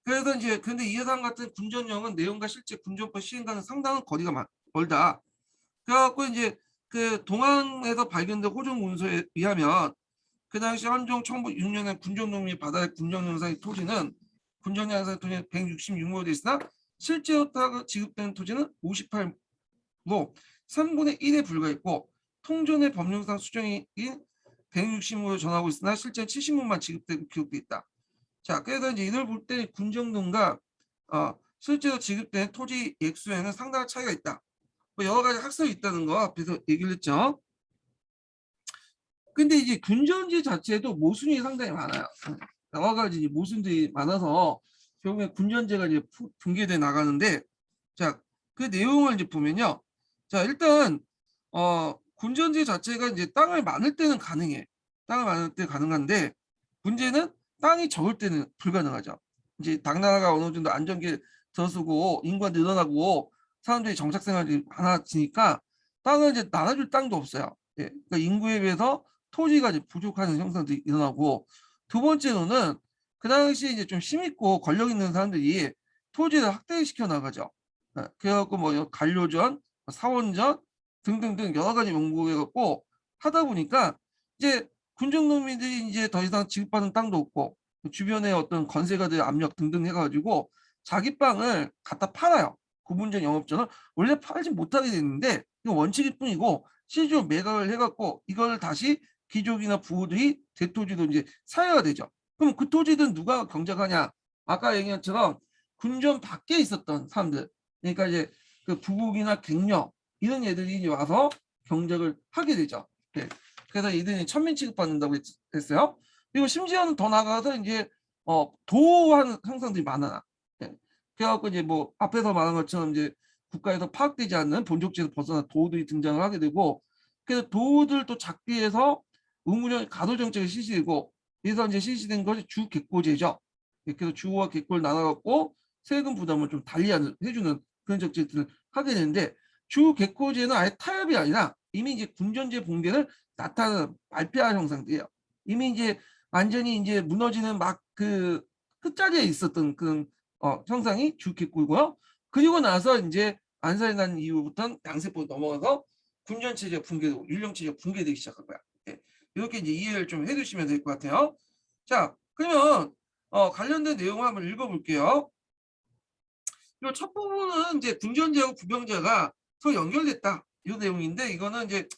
Speaker 1: 그래서 이제 근데 이 해당 같은 군전령은 내용과 실제 군전법 시행과는 상당한 거리가 멀다. 그래갖고 이제 그 동항에서 발견된 호종 문서에 의하면 그 당시 한종 1906년에 군정농민이 받아야 군정영상의 토지는 군정영상의 토지 166모 돼 있으나 실제로 지급되는 토지는 58로 3분의 1에 불과했고 통존의 법령상 수정이 160무로 전하고 있으나 실제 70무만 지급되고 기록돼 있다. 자, 그래서 이제 이걸 볼 때 군정동과 실제로 지급된 토지 액수에는 상당한 차이가 있다. 뭐 여러 가지 학설이 있다는 거 앞에서 얘기를 했죠. 근데 이제 군전지 자체도 모순이 상당히 많아요. 여러 가지 이제 모순들이 많아서 결국에 군전제가 이제 붕괴돼 나가는데, 자, 그 내용을 이제 보면요. 자, 일단 군전제 자체가 이제 땅을 많을 때는 가능해. 땅을 많을 때 가능한데 문제는 땅이 적을 때는 불가능하죠. 이제 당나라가 어느 정도 안정기에 들어서고 인구가 늘어나고 사람들이 정착생활이 많아지니까 땅을 이제 나눠줄 땅도 없어요. 예, 그러니까 인구에 비해서 토지가 이제 부족하는 형상들이 일어나고, 두 번째로는 그 당시에 이제 좀 힘있고 권력 있는 사람들이 토지를 확대시켜 나가죠. 예, 그래갖고 뭐 간료전, 사원전 등등등 여러 가지 연구해갖고 하다 보니까 이제 군중농민들이 이제 더 이상 지급받는 땅도 없고 주변에 어떤 건세가들 압력 등등 해가지고 자기 땅을 갖다 팔아요. 구분전 영업전은 원래 팔지 못하게 됐는데 이건 원칙일 뿐이고 실제로 매각을 해갖고 이걸 다시 귀족이나 부호들이 대토지도 이제 사유가 되죠. 그럼 그 토지는 누가 경작하냐? 아까 얘기한 것처럼 군전 밖에 있었던 사람들, 그러니까 이제 그 부국이나 갱녀 이런 애들이 이제 와서 경작을 하게 되죠. 네. 그래서 이들이 천민 취급받는다고 했어요. 그리고 심지어는 더 나아가서 이제 도한 형상들이 많아. 네. 그래갖고 이제 뭐 앞에서 말한 것처럼 이제 국가에서 파악되지 않는 본족지에서 벗어난 도우들이 등장을 하게 되고, 그래서 도우들도 잡기 위해서 의무적 가도 정책을 실시되고, 그래서 이제 실시된 것이 주객고제죠. 그래서 주와 객고를 나눠갖고 세금 부담을 좀 달리 해주는 그런 정책들을 하게 되는데, 주객고제는 아예 타협이 아니라 이미 이제 군전제 붕괴를 나타나는 발표한 형상들이에요. 이미 이제 완전히 이제 무너지는 막 그 끝자리에 있었던 그 형상이 주객고고요. 그리고 나서 이제 안살이 난 이후부터는 양세법으로 넘어가서 군전체제가 붕괴되고 율령체제가 붕괴되기 시작한 거야. 예. 이렇게 이제 이해를 좀 해두시면 될 것 같아요. 자, 그러면 관련된 내용을 한번 읽어볼게요. 이 첫 부분은 이제 군전제하고 부병제가 서로 연결됐다 이 내용인데, 이거는 이제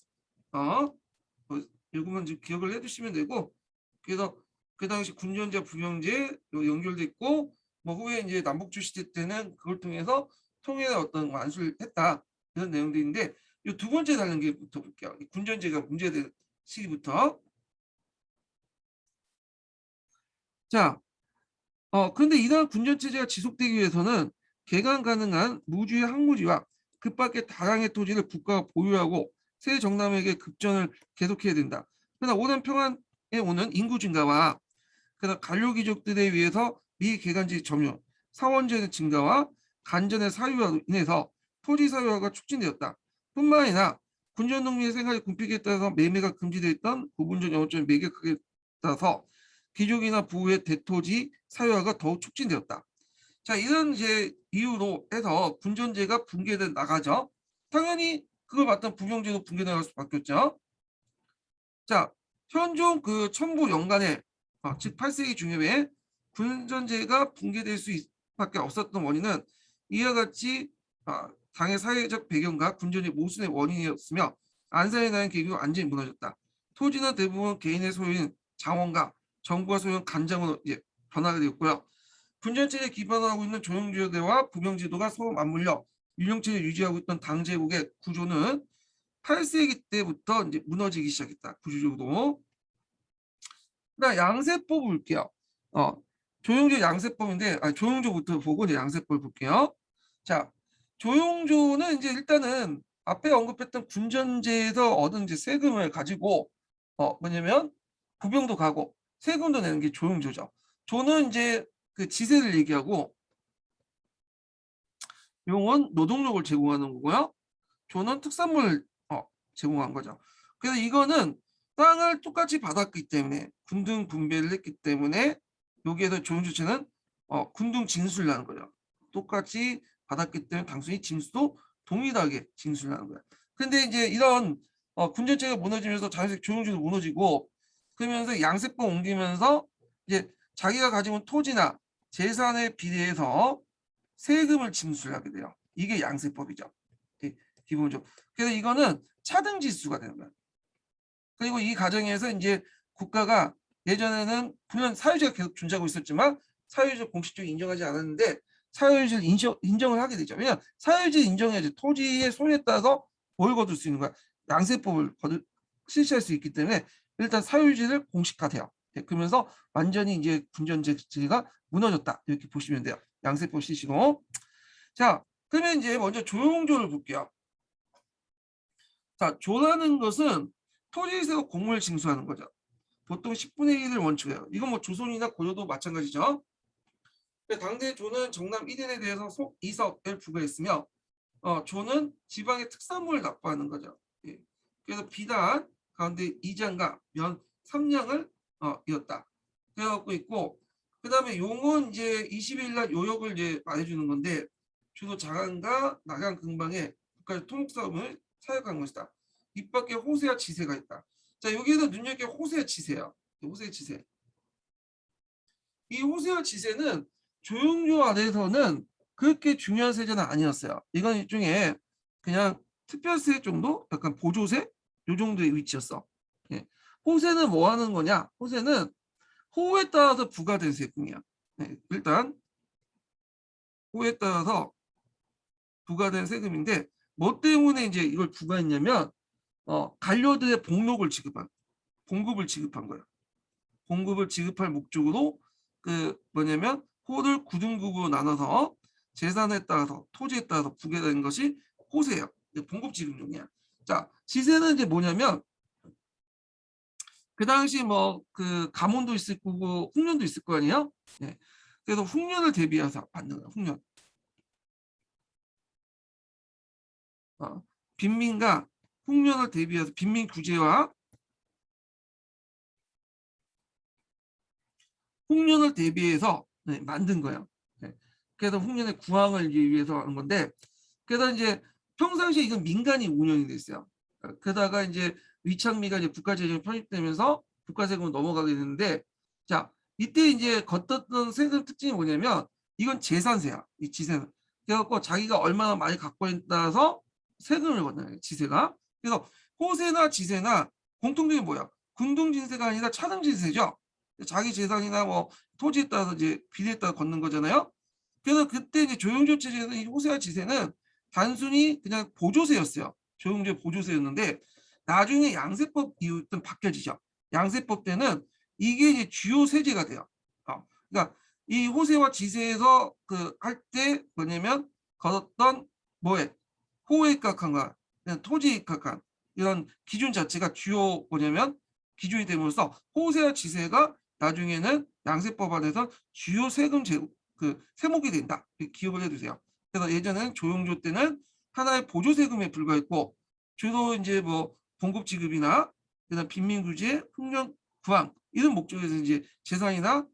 Speaker 1: 읽으면 이제 기억을 해두시면 되고, 그래서 그 당시 군전제 부병제 연결됐고, 뭐 후에 이제 남북주 시대 때는 그걸 통해서 통일의 어떤 완수를 했다 이런 내용들인데, 이 두 번째 다른 게부터 볼게요. 군전제가 문제된 시기부터. 자, 그런데 이러한 군전체제가 지속되기 위해서는 개간 가능한 무주의 항무지와 그 밖의 다량의 토지를 국가가 보유하고 새 정남에게 급전을 계속해야 된다. 그러나 오랜 평안에 오는 인구 증가와 그러나 간료귀족들에 의해서 미개간지 점유, 사원제의 증가와 간전의 사유화로 인해서 토지 사유화가 촉진되었다. 뿐만 아니라 군전농민의 생활이 굶히기에 따라서 매매가 금지되어 있던 부분적 영업점이 매격하게 따라서 귀족이나 부의 대토지 사유화가 더욱 촉진되었다. 자, 이런 이제 이유로 해서 군전제가 붕괴돼 나가죠. 당연히 그걸 봤던 부병제도 붕괴돼 나갈 수밖에 없죠. 자, 현종 그 천부 연간에 즉 8세기 중엽에 군전제가 붕괴될 수밖에 없었던 원인은 이와 같이 당의 사회적 배경과 군전의 모순의 원인이었으며 안산에 대한 계기로 완전히 무너졌다. 토지는 대부분 개인의 소유인 장원과 정부가 소유한 간장으로 이제 변화가 되었고요. 군전체제 기반을 하고 있는 조영제도와 부병제도가 서로 맞물려 율령체를 유지하고 있던 당제국의 구조는 8세기 때부터 이제 무너지기 시작했다. 구조적으로. 그다음 양세법 볼게요. 조용조 양세법인데 조용조부터 보고 이제 양세법을 볼게요. 자, 조용조는 이제 일단은 앞에 언급했던 군전제에서 얻은 이제 세금을 가지고 뭐냐면 부병도 가고 세금도 내는 게 조용조죠. 조는 이제 그 지세를 얘기하고 용은 노동력을 제공하는 거고요. 조는 특산물 제공한 거죠. 그래서 이거는 땅을 똑같이 받았기 때문에 군등 분배를 했기 때문에 여기에서 조용조체는 군등 징수를 하는 거죠. 똑같이 받았기 때문에 당연히 징수도 동일하게 징수를 하는 거야. 근데 이제 이런 군전체가 무너지면서 자연스럽게 조용조도 무너지고, 그러면서 양세법 옮기면서 이제 자기가 가지고 있는 토지나 재산에 비례해서 세금을 징수를 하게 돼요. 이게 양세법이죠. 기본적으로. 그래서 이거는 차등지수가 되는 거예요. 그리고 이 과정에서 이제 국가가 예전에는 물론 사유지가 계속 존재하고 있었지만 사유지를 공식적으로 인정하지 않았는데 사유지를 인정을 하게 되죠. 왜냐하면 사유지를 인정해야지 토지의 소유에 따라서 뭘 거둘 수 있는 거야. 양세법을 실시할 수 있기 때문에 일단 사유지를 공식화돼요. 그러면서 완전히 이제 군전제가 무너졌다 이렇게 보시면 돼요. 양세법 실시로. 자, 그러면 이제 먼저 조용조를 볼게요. 자, 조라는 것은 토지에서 공무를 징수하는 거죠. 보통 10분의 1을 원칙으로 해요. 이건 뭐 조선이나 고려도 마찬가지죠. 당대 조는 정남 1인에 대해서 속 2석을 부과했으며 조는 지방의 특산물을 납부하는 거죠. 예. 그래서 비단 가운데 2장과 면 3냥을 이었다. 되어갖고 있고 그 다음에 용은 이제 20일 날 요역을 이제 말해주는 건데 주로 자간과 나간 근방에 국가의 토목사업을 사역한 것이다. 이 밖에 호세와 지세가 있다. 자, 여기에서 눈여겨볼 호세와 지세요. 호세와 지세. 이 호세와 지세는 조용조 아래에서는 그렇게 중요한 세제는 아니었어요. 이건 일종의 그냥 특별세 정도? 약간 보조세? 요 정도의 위치였어. 예. 호세는 뭐 하는 거냐? 호세는 호에 따라서 부과된 세금이야. 네, 일단 호에 따라서 부과된 세금인데 뭐 때문에 이제 이걸 부과했냐면 관료들의 봉급을 지급한 거예요. 봉급을 지급할 목적으로 그 뭐냐면 호를 구등급으로 나눠서 재산에 따라서 토지에 따라서 부과되는 것이 호세예요. 봉급 지급용이야. 자, 지세는 이제 뭐냐면 그 당시 뭐 그 가문도 있을 거고 흉년도 있을 거 아니에요? 네. 그래서 흉년을 대비해서 받는 거예요. 흉년. 빈민과 흉년을 대비해서 빈민 규제와 흉년을 대비해서 만든 거예요. 네. 그래서 흉년의 구항을 위해서 하는 건데 그래서 이제 평상시에 이건 민간이 운영이 됐어요. 그러다가 이제 위창미가 이제 국가재정이 편입되면서 국가세금으로 넘어가게 되는데 자 이때 이제 걷었던 세금 특징이 뭐냐면 이건 재산세야. 이 지세는. 그래갖고 자기가 얼마나 많이 갖고 있다에 따라서 세금을 걷는 거예요. 지세가. 그래서 호세나 지세나 공통점이 뭐야? 군동진세가 아니라 차등진세죠. 자기 재산이나 뭐 토지에 따라서 이제 비례에 따라 걷는 거잖아요. 그래서 그때 이제 조용조 체제에서 이 호세와 지세는 단순히 그냥 보조세였어요. 조용조 보조세였는데 나중에 양세법 이후부터 바뀌어지죠. 양세법 때는 이게 이제 주요 세제가 돼요. 그러니까 이 호세와 지세에서 그 할 때 뭐냐면 걸었던 뭐에 호에 입각한과 토지에 입각한 이런 기준 자체가 주요 뭐냐면 기준이 됨으로써 호세와 지세가 나중에는 양세법 안에서 주요 세금 그 세목이 된다. 기억을 해두세요. 그래서 예전에는 조용조 때는 하나의 보조 세금에 불과했고 주로 이제 뭐 봉급 지급이나 그다음 빈민규제, 흉년 구항 이런 목적에서 이제 재산이나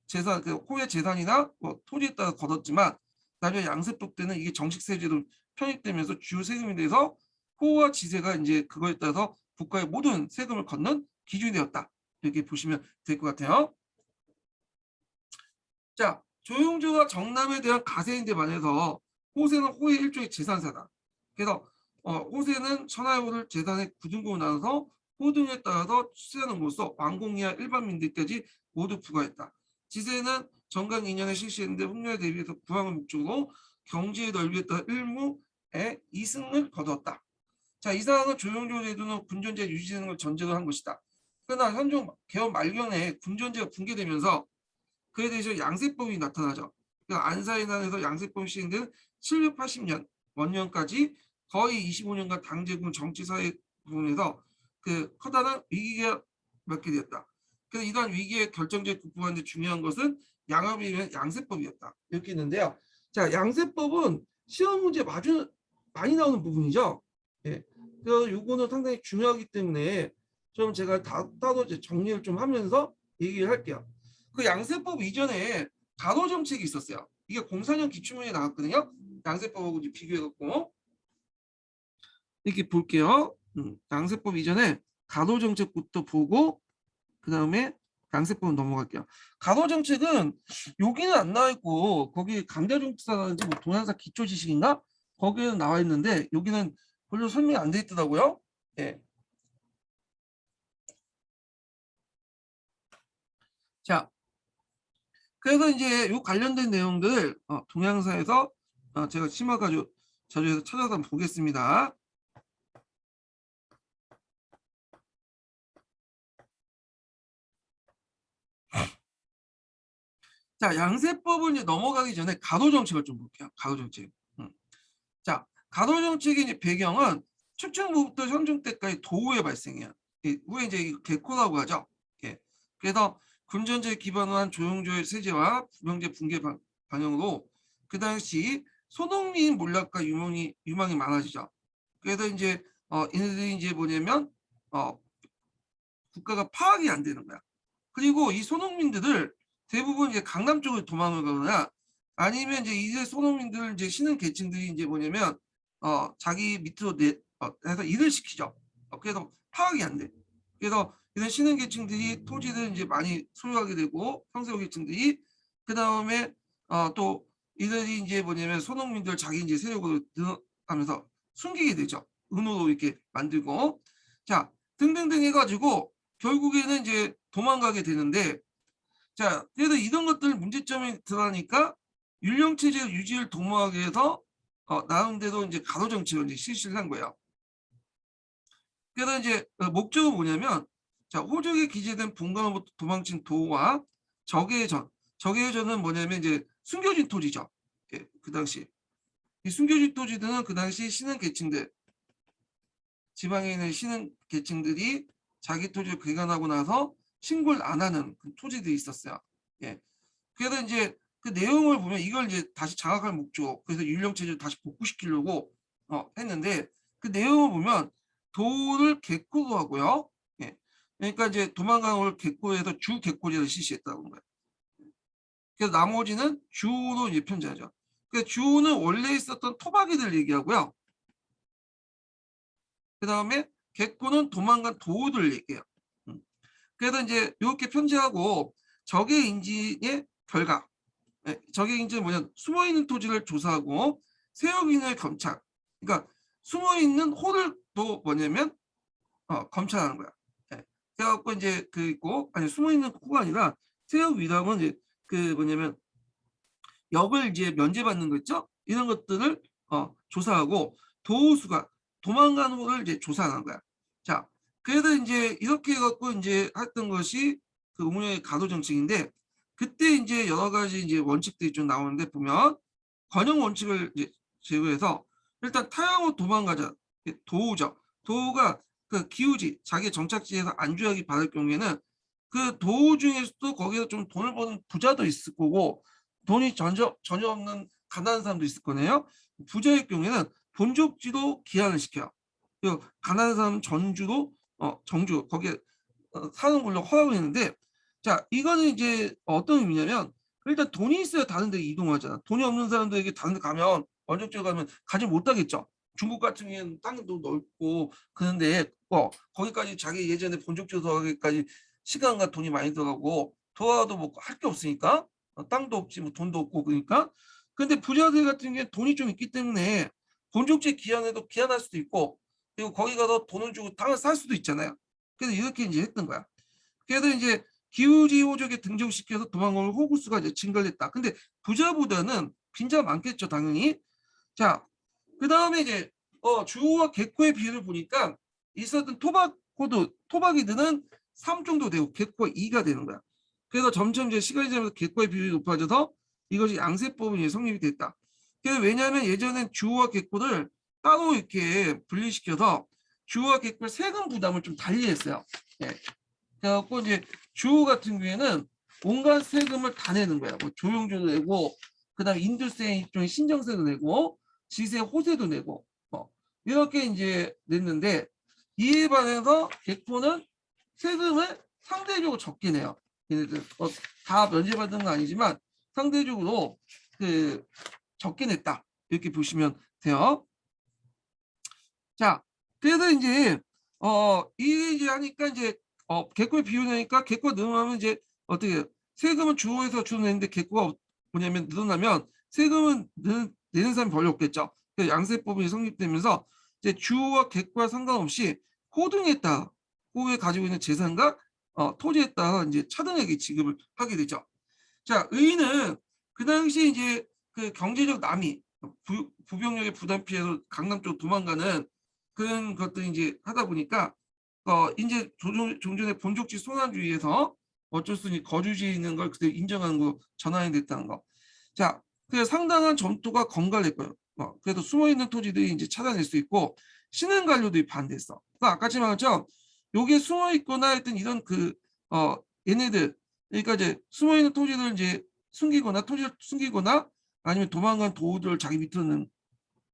Speaker 1: 재산 그 호의 재산이나 뭐 토지에 따라 걷었지만 나중에 양세법 때는 이게 정식 세제로 편입되면서 주요 세금이 돼서 호와 지세가 이제 그거에 따라서 국가의 모든 세금을 걷는 기준이 되었다. 이렇게 보시면 될 것 같아요. 자, 조용조가 정남에 대한 가세인데 반해서 호세는 호의 일종의 재산사다. 그래서 호세는 천하호를 재산의 구등급으로 나눠서 호 등에 따라서 추세하는으로써 왕공이와 일반민들까지 모두 부과했다. 지세는 정강 2년에 실시했는데 흉년에 대비해서 구항을 목적으로 경제의 넓이에 따라 일무의 이승을 거두었다. 자, 이 사항은 조용조 제도는 군전제 유지되는 걸 전제로 한 것이다. 그러나 현종 개헌 말년에 군전제가 붕괴되면서 그에 대해서 양세법이 나타나죠. 그러니까 안사인안에서 양세법이 시행된 780년 원년까지 거의 25년간 당제군 정치사회 부분에서 그 커다란 위기가 맞게 되었다. 그래서 이러한 위기의 결정적 극복하는 데 중요한 것은 양업이면 양세법이었다. 이렇게 있는데요. 자, 양세법은 시험 문제 아주 많이 나오는 부분이죠. 예. 그래서 요거는 상당히 중요하기 때문에 좀 제가 따로 정리를 좀 하면서 얘기를 할게요. 그 양세법 이전에 간호 정책이 있었어요. 이게 04년 기출문제 나왔거든요. 양세법하고 비교해갖고 이렇게 볼게요. 양세법 이전에 간호 정책부터 보고 그 다음에 양세법은 넘어갈게요. 간호정책은 여기는 안 나와 있고 거기 강자중사라든지 뭐 동양사 기초지식인가 거기에는 나와 있는데 여기는 별로 설명이 안 돼 있더라고요. 예. 자, 그래서 이제 요 관련된 내용들 동양사에서 제가 심화가지고 자료에서 찾아서 한번 보겠습니다. 자, 양세법을 이제 넘어가기 전에 가도정책을 좀 볼게요. 가도정책. 자, 가도정책의 이제 배경은 춘추부부터 현종 때까지 도후에 발생해요. 후에 이제 개코라고 하죠. 예. 그래서 군전제에 기반으로 한 조용조의 세제와 부병제 붕괴 방향으로 그 당시 손흥민 몰락과 유망이 많아지죠. 그래서 이제 얘네들이 이제 뭐냐면 국가가 파악이 안 되는 거야. 그리고 이 손흥민들을 대부분 이제 강남 쪽으로 도망을 가거나 아니면 이제 이제 손흥민들 이제 신흥 계층들이 이제 뭐냐면 자기 밑으로 해서 일을 시키죠. 그래서 파악이 안 돼. 그래서 이런 신흥 계층들이 토지를 이제 많이 소유하게 되고 상세호 계층들이 그 다음에 또 이들이 이제 뭐냐면 손흥민들 자기 이제 세력으로 늘어가면서 숨기게 되죠. 은호로 이렇게 만들고 자 등등등 해가지고 결국에는 이제 도망가게 되는데 자 그래서 이런 것들 문제점이 드러나니까 율령체제 유지를 도모하기 위해서 나름대로 이제 가로정책을 이제 실시를 한 거예요. 그래서 이제 목적은 뭐냐면 자 호적에 기재된 본관으로부터 도망친 도와 적의전은 뭐냐면 이제 숨겨진 토지죠. 예, 그 당시 이 숨겨진 토지들은 그 당시 신흥 계층들 지방에 있는 신흥 계층들이 자기 토지를 개간하고 나서 신고를 안 하는 그 토지들이 있었어요. 예. 그래서 이제 그 내용을 보면 이걸 이제 다시 장악할 목적, 그래서 율령체제를 다시 복구시키려고 했는데 그 내용을 보면 도를 개코로 하고요. 예. 그러니까 이제 도망강을 개코해서 주 개코제를 실시했다는 거예요. 그래서 나머지는 주로 이제 편제하죠. 그 주는 원래 있었던 토박이들 얘기하고요. 그 다음에 개코는 도망간 도우들 얘기해요. 그래서 이제 이렇게 편제하고 적의 인지의 결과, 적의 인지는 뭐냐, 숨어있는 토지를 조사하고 세력인을 검찰. 그러니까 숨어있는 호를 또 뭐냐면 검찰하는 거야. 예. 그래갖고 이제 그 있고 아니 숨어있는 호가 아니라 세력 위담은 이제 그 뭐냐면 역을 이제 면제받는 거 있죠? 이런 것들을 조사하고 도우수가 도망가는 거를 이제 조사하는 거야. 자, 그래서 이제 이렇게 해갖고 이제 했던 것이 그 우문의 가도 정책인데 그때 이제 여러 가지 이제 원칙들이 좀 나오는데 보면 관용 원칙을 이제 제외해서 일단 타향으로 도망가자 도우죠. 도우가 그 기후지 자기 정착지에서 안주하기 받을 경우에는 그 도우 중에서도 거기서 좀 돈을 버는 부자도 있을 거고 돈이 전혀 없는 가난한 사람도 있을 거네요. 부자의 경우에는 본족지도 기한을 시켜요. 그리고 가난한 사람은 전주도 정주 거기에 사는 걸로 허용을 했는데 자 이거는 이제 어떤 의미냐면 일단 돈이 있어야 다른 데 이동하잖아. 돈이 없는 사람들에게 다른 데 가면 원적지로 가면 가지 못하겠죠. 중국 같은 경우에는 땅도 넓고 그런데 거기까지 자기 예전에 본적지로 들어가기까지 시간과 돈이 많이 들어가고 도와도 뭐 할 게 없으니까 땅도 없지 뭐 돈도 없고 그러니까 근데 부자들 같은 경우에 돈이 좀 있기 때문에 본적지 기한에도 기한할 수도 있고 그리고 거기 가서 돈을 주고 땅을 살 수도 있잖아요. 그래서 이렇게 이제 했던 거야. 그래서 이제 기후지 호적에 등록시켜서 도망올 호구수가 이제 증가를 했다. 근데 부자보다는 빈자가 많겠죠, 당연히. 자, 그 다음에 이제 주호와 개코의 비율을 보니까 있었던 토박이들은 3 정도 되고 개코가 2가 되는 거야. 그래서 점점 이제 시간이 지나면서 개코의 비율이 높아져서 이것이 양세법이 이제 성립이 됐다. 그래서 왜냐하면 예전엔 주호와 개코를 따로 이렇게 분리시켜서 주호와 개코의 세금 부담을 좀 달리했어요. 예. 그래갖고 이제 주호 같은 경우에는 온갖 세금을 다 내는 거야. 뭐 조용조도 내고, 그다음에 인도세 일종의 신정세도 내고, 지세 호세도 내고, 이렇게 이제 냈는데 이에 반해서 개코는 세금을 상대적으로 적게 내요. 얘네들 다 면제받는 건 아니지만 상대적으로 그 적게 냈다 이렇게 보시면 돼요. 자, 그래서 이제 이제 하니까 이제 개코에 비율내니까 개코가 늘어나면 이제 어떻게 해요? 세금은 주어에서 주어내는데 개코가 뭐냐면 늘어나면 세금은 내는 사람이 별로 없겠죠. 그래서 양세법이 성립되면서 이제 주어와 개코와 상관없이 호등에 따라 호에 가지고 있는 재산과 토지에 따라 이제 차등액이 지급을 하게 되죠. 자, 의인은 그 당시 이제 그 경제적 남이 부병력의 부담 피해서 강남 쪽 도망가는 그런 것들이 이제 하다 보니까 이제 종전의 본적지 소난주의에서 어쩔 수 없이 거주지에 있는 걸 그때 인정하는 거 전환이 됐다는 거. 자, 그 상당한 점토가 건갈했고요. 그래도 숨어 있는 토지들이 이제 찾아낼 수 있고 신흥 관료들이 반대했어. 아까 말했죠. 요게 숨어 있거나 했던 이런 얘네들 그러니까 이제 숨어 있는 토지를 이제 토지를 숨기거나 아니면 도망간 도우들을 자기 밑으로는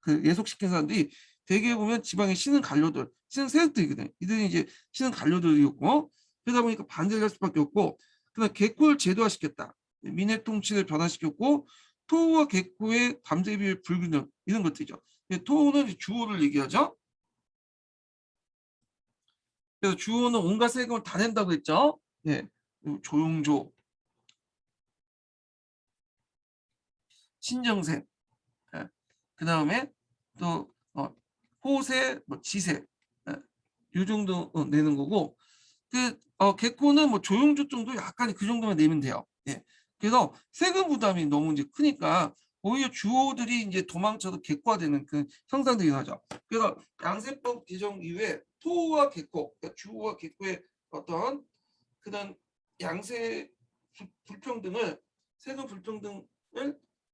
Speaker 1: 그 예속시킨 사람들이 대개 보면 지방의 신흥 관료들, 신흥 세력들이거든. 이들이 이제 신흥 관료들이었고 그러다 보니까 반대를 할 수밖에 없고 그다음 개코를 제도화시켰다. 민의 통치를 변화시켰고 토우와 개코의 담대 비율 불균형 이런 것들이죠. 토우는 주호를 얘기하죠. 그래서 주호는 온갖 세금을 다 낸다고 했죠. 예, 조용조, 신정세, 예. 그 다음에 또 호세, 지세, 예. 이 정도 내는 거고 개코는 조용조 정도 약간 그 정도만 내면 돼요. 예. 그래서 세금 부담이 너무 이제 크니까 오히려 주호들이 이제 도망쳐서 개코화되는 그 형상들이 나죠. 그래서 양세법 개정 이후에 토호와 개코, 그러니까 주호와 개코의 어떤 그런 양세 불평등을 세금 불평등을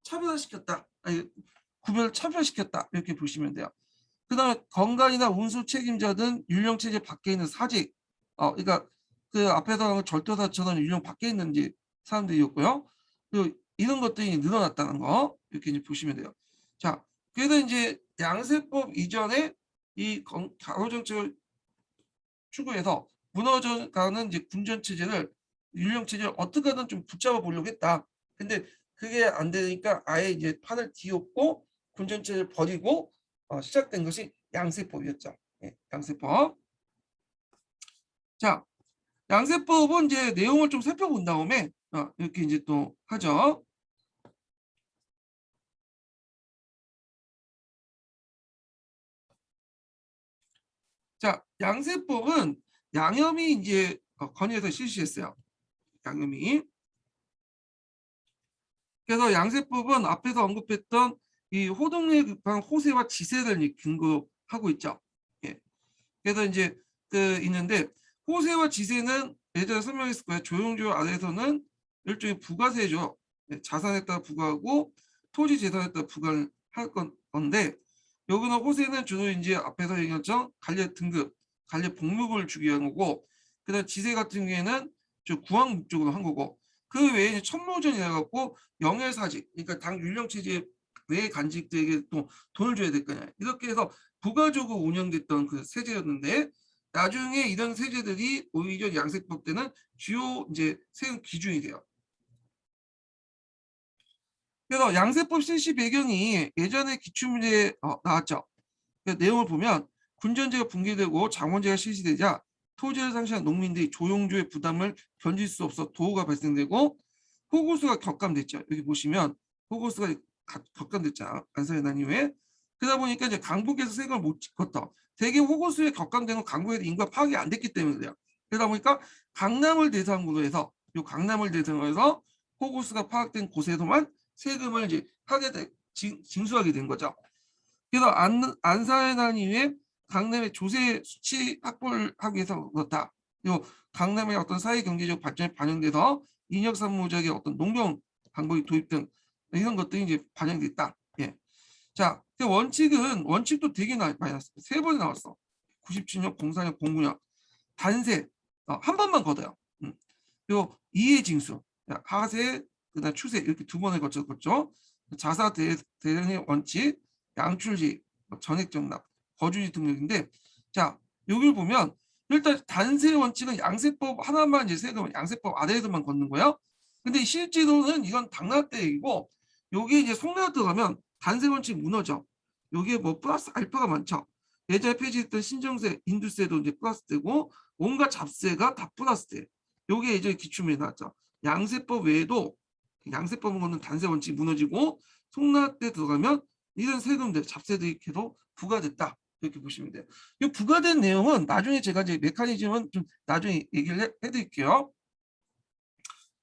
Speaker 1: 차별화시켰다. 아니 차별시켰다 이렇게 보시면 돼요. 그다음에 건강이나 운수 책임자 등 율령 체제 밖에 있는 사직, 그러니까 그 앞에서 절도사처럼 율령 밖에 있는 이제 사람들이었고요. 그리고 이런 것들이 늘어났다는 거 이렇게 이제 보시면 돼요. 자, 그래서 이제 양세법 이전에 이 가로 정책을 추구해서 무너져가는 이제 군전 체제를 율령 체제를 어떻게든 좀 붙잡아 보려고 했다. 근데 그게 안 되니까 아예 이제 판을 뒤엎고 군전 체제를 버리고 시작된 것이 양세법이었죠. 네, 양세법. 자, 양세법은 이제 내용을 좀 살펴본 다음에 이렇게 이제 또 하죠. 자, 양세법은 양염이 이제 건의해서 실시했어요. 양염이. 그래서 양세법은 앞에서 언급했던 이 호동에 급한 호세와 지세를 근거하고 있죠. 예. 그래서 이제 있는데 호세와 지세는 예전에 설명했을 거예요. 조용조 아래에서는 일종의 부가세죠. 예, 자산에 따라 부과하고 토지 재산에 따라 부과를 할 건데 여기는 호세는 주로 이제 앞에서 얘기했죠. 관례 등급, 관례 복목을 주기 위한 거고 그다음 지세 같은 경우에는 구황 목적으로 한 거고 그 외에 천모전이 해갖고 영해사직, 그러니까 당 율령체제 외 간직들에게 또 돈을 줘야 될 거냐. 이렇게 해서 부가적으로 운영됐던 그 세제였는데 나중에 이런 세제들이 오히려 양세법 때는 주요 이제 세금 기준이 돼요. 그래서 양세법 실시 배경이 예전에 기출문제에 나왔죠. 그 내용을 보면 군전제가 붕괴되고 장원제가 실시되자 토지를 상실한 농민들이 조용조의 부담을 견딜 수 없어 도호가 발생되고 호구수가 격감됐죠. 여기 보시면 호구수가 격감됐죠. 안산의 난 이후에. 그러다 보니까 이제 강북에서 세금을 못 찍었다. 대개 호구수에 격감되는 강북에서 인구가 파악이 안 됐기 때문에 그래요. 그러다 보니까 강남을 대상으로 해서 강남을 대상으로 해서 호구수가 파악된 곳에서만 세금을 이제 징수하게 된 거죠. 그래서 안산의 난 이후에 강남의 조세 수치 확보를 하기 위해서 그렇다. 그리고 강남의 어떤 사회 경제적 발전이 반영돼서 인역 산무적의 어떤 농경 방법이 도입 등 이런 것들이 이제 반영됐다. 예. 자, 원칙도 되게 많이 나왔어. 3번이 나왔어. 97년, 04년, 09년. 단세 한 번만 걷어요. 그리고 이해 징수, 하세, 그다음 추세 이렇게 2번을 거쳤죠. 자사 대행의 원칙, 양출지, 전액 정납, 거주지 등록인데, 자 여기를 보면 일단 단세 원칙은 양세법 하나만 이제 세금 양세법 아래에서만 걷는 거예요. 근데 실제로는 이건 당나라 얘기고 여기 이제 송나라 들어가면 단세 원칙 무너져. 여기에 플러스 알파가 많죠. 예전에 폐지했던 신정세, 인두세도 이제 플러스되고 온갖 잡세가 다 플러스돼. 요게 예전에 기출문제 나왔죠. 양세법 외에도 양세법은 거는 단세 원칙이 무너지고 송납 때 들어가면 이런 세금들, 잡세들이 계속 부과됐다. 이렇게 보시면 돼요. 이 부과된 내용은 나중에 제가 이제 메커니즘은 좀 나중에 얘기를 해드릴게요.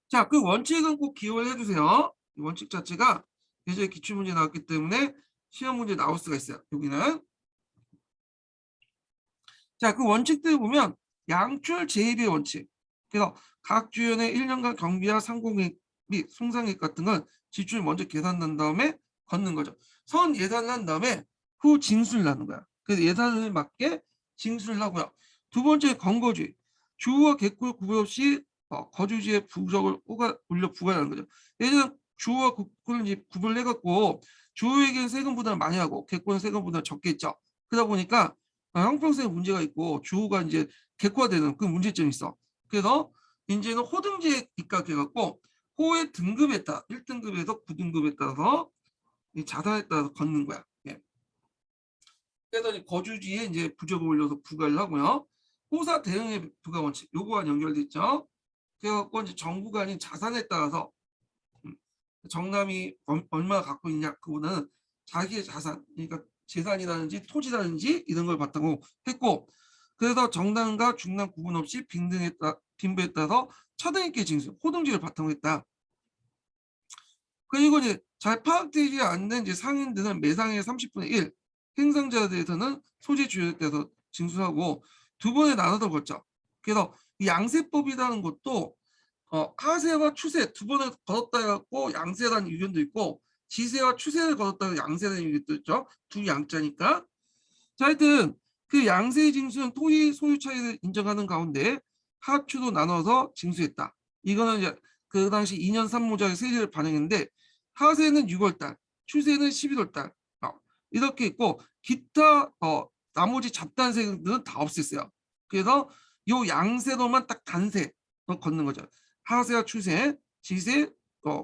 Speaker 1: 자, 그 원칙은 꼭 기억을 해두세요. 이 원칙 자체가 예전에 기출문제 나왔기 때문에 시험 문제 나올 수가 있어요. 여기는. 자, 그 원칙들 보면 양출 제입의 원칙. 그래서 각 주연의 1년간 경비와 상공액 및 송상액 같은 건 지출 먼저 계산한 다음에 걷는 거죠. 선 예산을 한 다음에 후 징수를 하는 거야. 그래서 예산을 맞게 징수를 하고요. 두 번째 건거주의. 주와 객구의 구분 없이 거주지의 부적을 올려 부과하는 거죠. 예전 주와 객구를 이제 구분을 해갖고 주에게는 세금 부담을 많이 하고 객구는 세금 부담을 적게 했죠. 그러다 보니까 형평성에 문제가 있고 주호가 이제 객관화되는 그 문제점이 있어. 그래서 이제는 호등지에 입각해갖고 호의 등급에 따라 1등급에서 9등급에 따라서 자산에 따라서 걷는 거야. 예. 그래서 거주지에 이제 부적을 올려서 부과를 하고요. 호사 대응의 부과 원칙 요거와 연결돼 있죠. 그래갖고 이제 정부가 아닌 자산에 따라서 정남이 얼마 갖고 있냐 그거는 자기의 자산, 그러니까 재산이라든지 토지라든지 이런 걸 바탕으로 했고, 그래서 정당과 중남 구분 없이 빈부에 따라서 차등있게 징수, 호등지를 바탕으로 했다. 그리고 이제 잘 파악되지 않는 이제 상인들은 매상의 30분의 1, 행상자에 대해서는 소재 주요에 대해서 징수하고 두 번에 나눠서 걷죠. 그래서 이 양세법이라는 것도 하세와 추세 두 번을 걸었다 해갖고 양세라는 의견도 있고 지세와 추세를 걸었다 해서 양세라는 의견도 있죠. 두 양자니까. 자, 하여튼 그 양세 징수는 토지 소유 차이를 인정하는 가운데 하추도 나눠서 징수했다. 이거는 이제 그 당시 2년 3모작의 세제를 반영했는데 하세는 6월달, 추세는 11월달 이렇게 있고 기타 나머지 잡단세들은 다 없앴어요. 그래서 요 양세로만 딱 단세 걷는 거죠. 하세와 추세, 지세,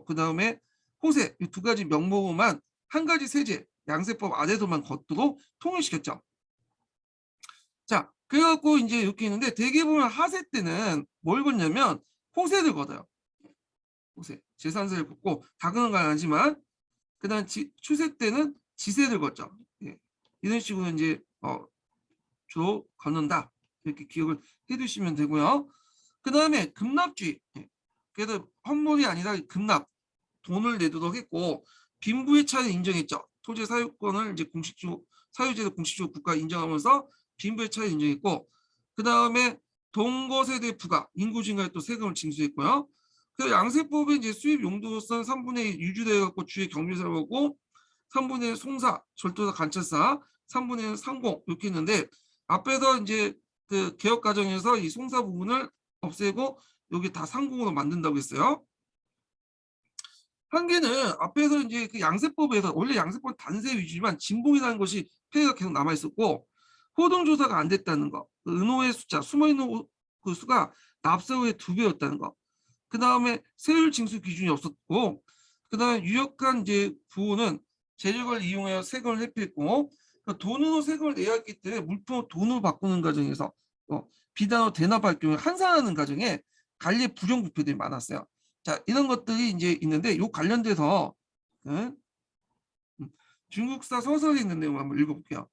Speaker 1: 그 다음에 호세 이 두 가지 명목만 한 가지 세제 양세법 아래서만 걷도록 통일시켰죠. 자, 그래갖고 이제 이렇게 있는데 대개 보면 하세 때는 뭘 걷냐면 호세를 걷어요. 호세, 재산세를 걷고 다 그런 건 아니지만 그다음 추세 때는 지세를 걷죠. 예. 이런 식으로 이제 주로 걷는다. 이렇게 기억을 해두시면 되고요. 그 다음에 급납주의. 예. 그래서 환물이 아니라 급납, 돈을 내도록 했고 빈부의 차이를 인정했죠. 토지 사유권을 이제 공식적으로 사유제도 공식적으로 국가 인정하면서 빈부의 차이를 인정했고 그 다음에 동거세대 부과, 인구 증가에 또 세금을 징수했고요. 그 양세법의 이제 수입 용도로선 3분의 1 유주돼 갖고 주의 경비사를 하고 3분의 1 송사, 절도사, 관찰사, 3분의 1 상공 이렇게 했는데 앞에서 이제 그 개혁 과정에서 이 송사 부분을 없애고 여기 다 상공으로 만든다고 했어요. 한계는 앞에서 이제 그 양세법에서 원래 양세법 단세 위주지만 진봉이라는 것이 폐해가 계속 남아 있었고 호동 조사가 안 됐다는 거, 은호의 숫자, 숨어 있는 그 수가 납세후의 2배였다는 거. 그 다음에 세율 징수 기준이 없었고, 그 다음에 유력한 이제 부호는 재력을 이용하여 세금을 회피했고, 그러니까 돈으로 세금을 내야 했기 때문에 물품을 돈으로 바꾸는 과정에서 비단으로 대납할 경우에 환산하는 과정에 관리 부정부패들이 많았어요. 자, 이런 것들이 이제 있는데 요 관련돼서 중국사 서설이 있는 내용 한번 읽어볼게요.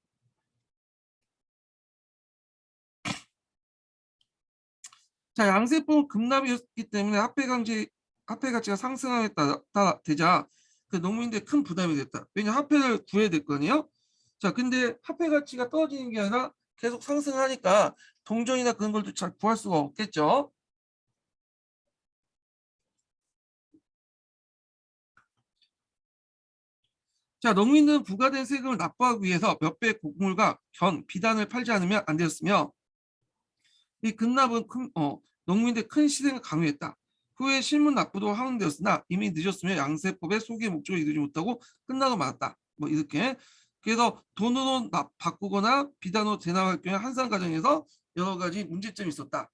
Speaker 1: 자, 양세법은 급납이었기 때문에 화폐 가치가 상승하에 따라 되자 그 농민들 큰 부담이 됐다. 왜냐 화폐를 구해야 될 거 아니에요? 자, 근데 화폐 가치가 떨어지는 게 아니라 계속 상승하니까 동전이나 그런 걸 잘 구할 수가 없겠죠. 자, 농민들은 부과된 세금을 납부하기 위해서 몇 배의 곡물과 견, 비단을 팔지 않으면 안 되었으며 이 급납은 농민들의 큰 희생을 강요했다. 후에 실문 납부도 하원되었으나 이미 늦었으며 양세법의 소기의 목적을 이루지 못하고 끝나고 말았다. 뭐 이렇게. 그래서 돈으로 바꾸거나 비단으로 대납할 경우에 환산 과정에서 여러 가지 문제점이 있었다.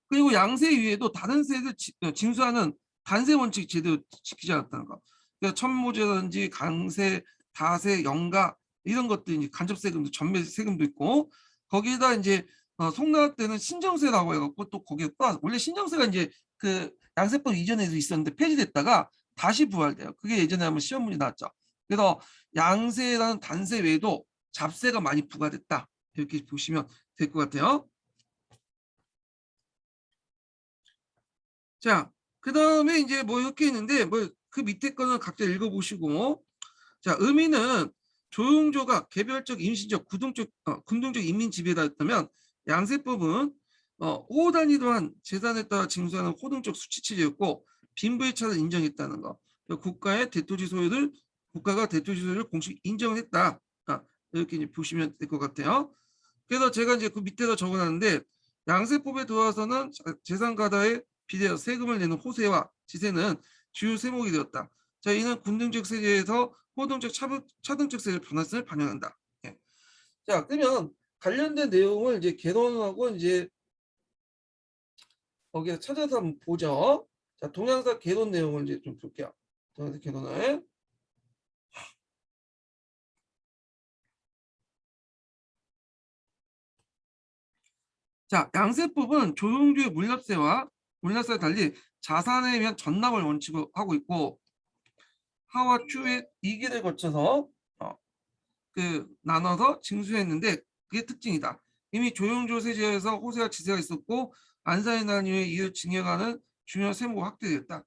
Speaker 1: 그리고 양세 이외에도 다른 세를 징수하는 단세 원칙 제대로 지키지 않았다는 거. 그러니까 천모제라든지 강세, 다세, 영가 이런 것도 이제 간접세금도 전매 세금도 있고 거기에다 이제 송나라 때는 신정세라고 해갖고 또 거기에 또 원래 신정세가 이제 그 양세법 이전에도 있었는데 폐지됐다가 다시 부활돼요. 그게 예전에 한번 시험 문제 나왔죠. 그래서 양세라는 단세 외에도 잡세가 많이 부과됐다. 이렇게 보시면 될 것 같아요. 자, 그 다음에 이제 뭐 이렇게 있는데 뭐 그 밑에 거는 각자 읽어보시고 자, 의미는 조용조가 개별적 임시적 군동적 인민 지배다였다면 양세법은 호 단위로 한 재산에 따라 징수하는 호등적 수치체제였고 빈부의 차를 인정했다는 거. 국가의 대토지 소유를 국가가 대토지 소유를 공식 인정했다. 이렇게 이제 보시면 될 것 같아요. 그래서 제가 이제 그 밑에다 적어놨는데 양세법에 들어와서는 재산 가다에 비례해 세금을 내는 호세와 지세는 주요 세목이 되었다. 자, 이는 군등적 세제에서 호등적 차등적 세제 변화성을 반영한다. 예. 자, 그러면 관련된 내용을 이제 개론하고 이제 거기에 찾아서 한번 보죠. 자, 동양사 개론 내용을 이제 좀 볼게요. 동양사 개론을. 자, 양세법은 조용주의 물납세와 달리 자산에 의한 전납을 원칙으로 하고 있고 하와 추의 이기를 거쳐서 나눠서 징수했는데 그게 특징이다. 이미 조용조 세제에서 호세와 지세가 있었고 안사에 난 이후에 이를 징역하는 중요한 세모가 확대되었다.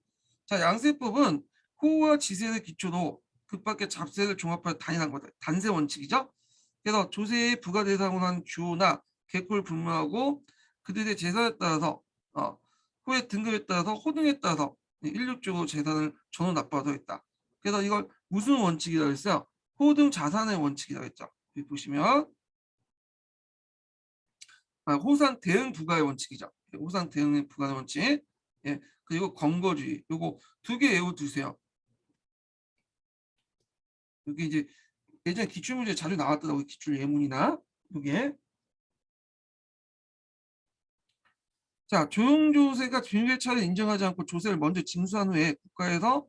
Speaker 1: 자, 양세법은 호와 지세를 기초로 그 밖에 잡세를 종합하여 단일한 거다. 단세 원칙이죠. 그래서 조세의 부과 대상으로 한 주호나 개꼴을 불문하고 그들의 재산에 따라서 호의 등급에 따라서 호등에 따라서 일률적으로 재산을 전후 납부하도록 했다. 그래서 이걸 무슨 원칙이라고 했어요? 호등 자산의 원칙이라고 했죠. 여기 보시면 호상 대응 부과의 원칙이죠. 호상 대응 부과의 원칙. 예, 그리고 건거주의. 요거 두 개 외워두세요. 여기 이제 예전에 기출문제 자주 나왔더라고요. 기출 예문이나 이게. 자, 조용조세가 빈배차를 인정하지 않고 조세를 먼저 징수한 후에 국가에서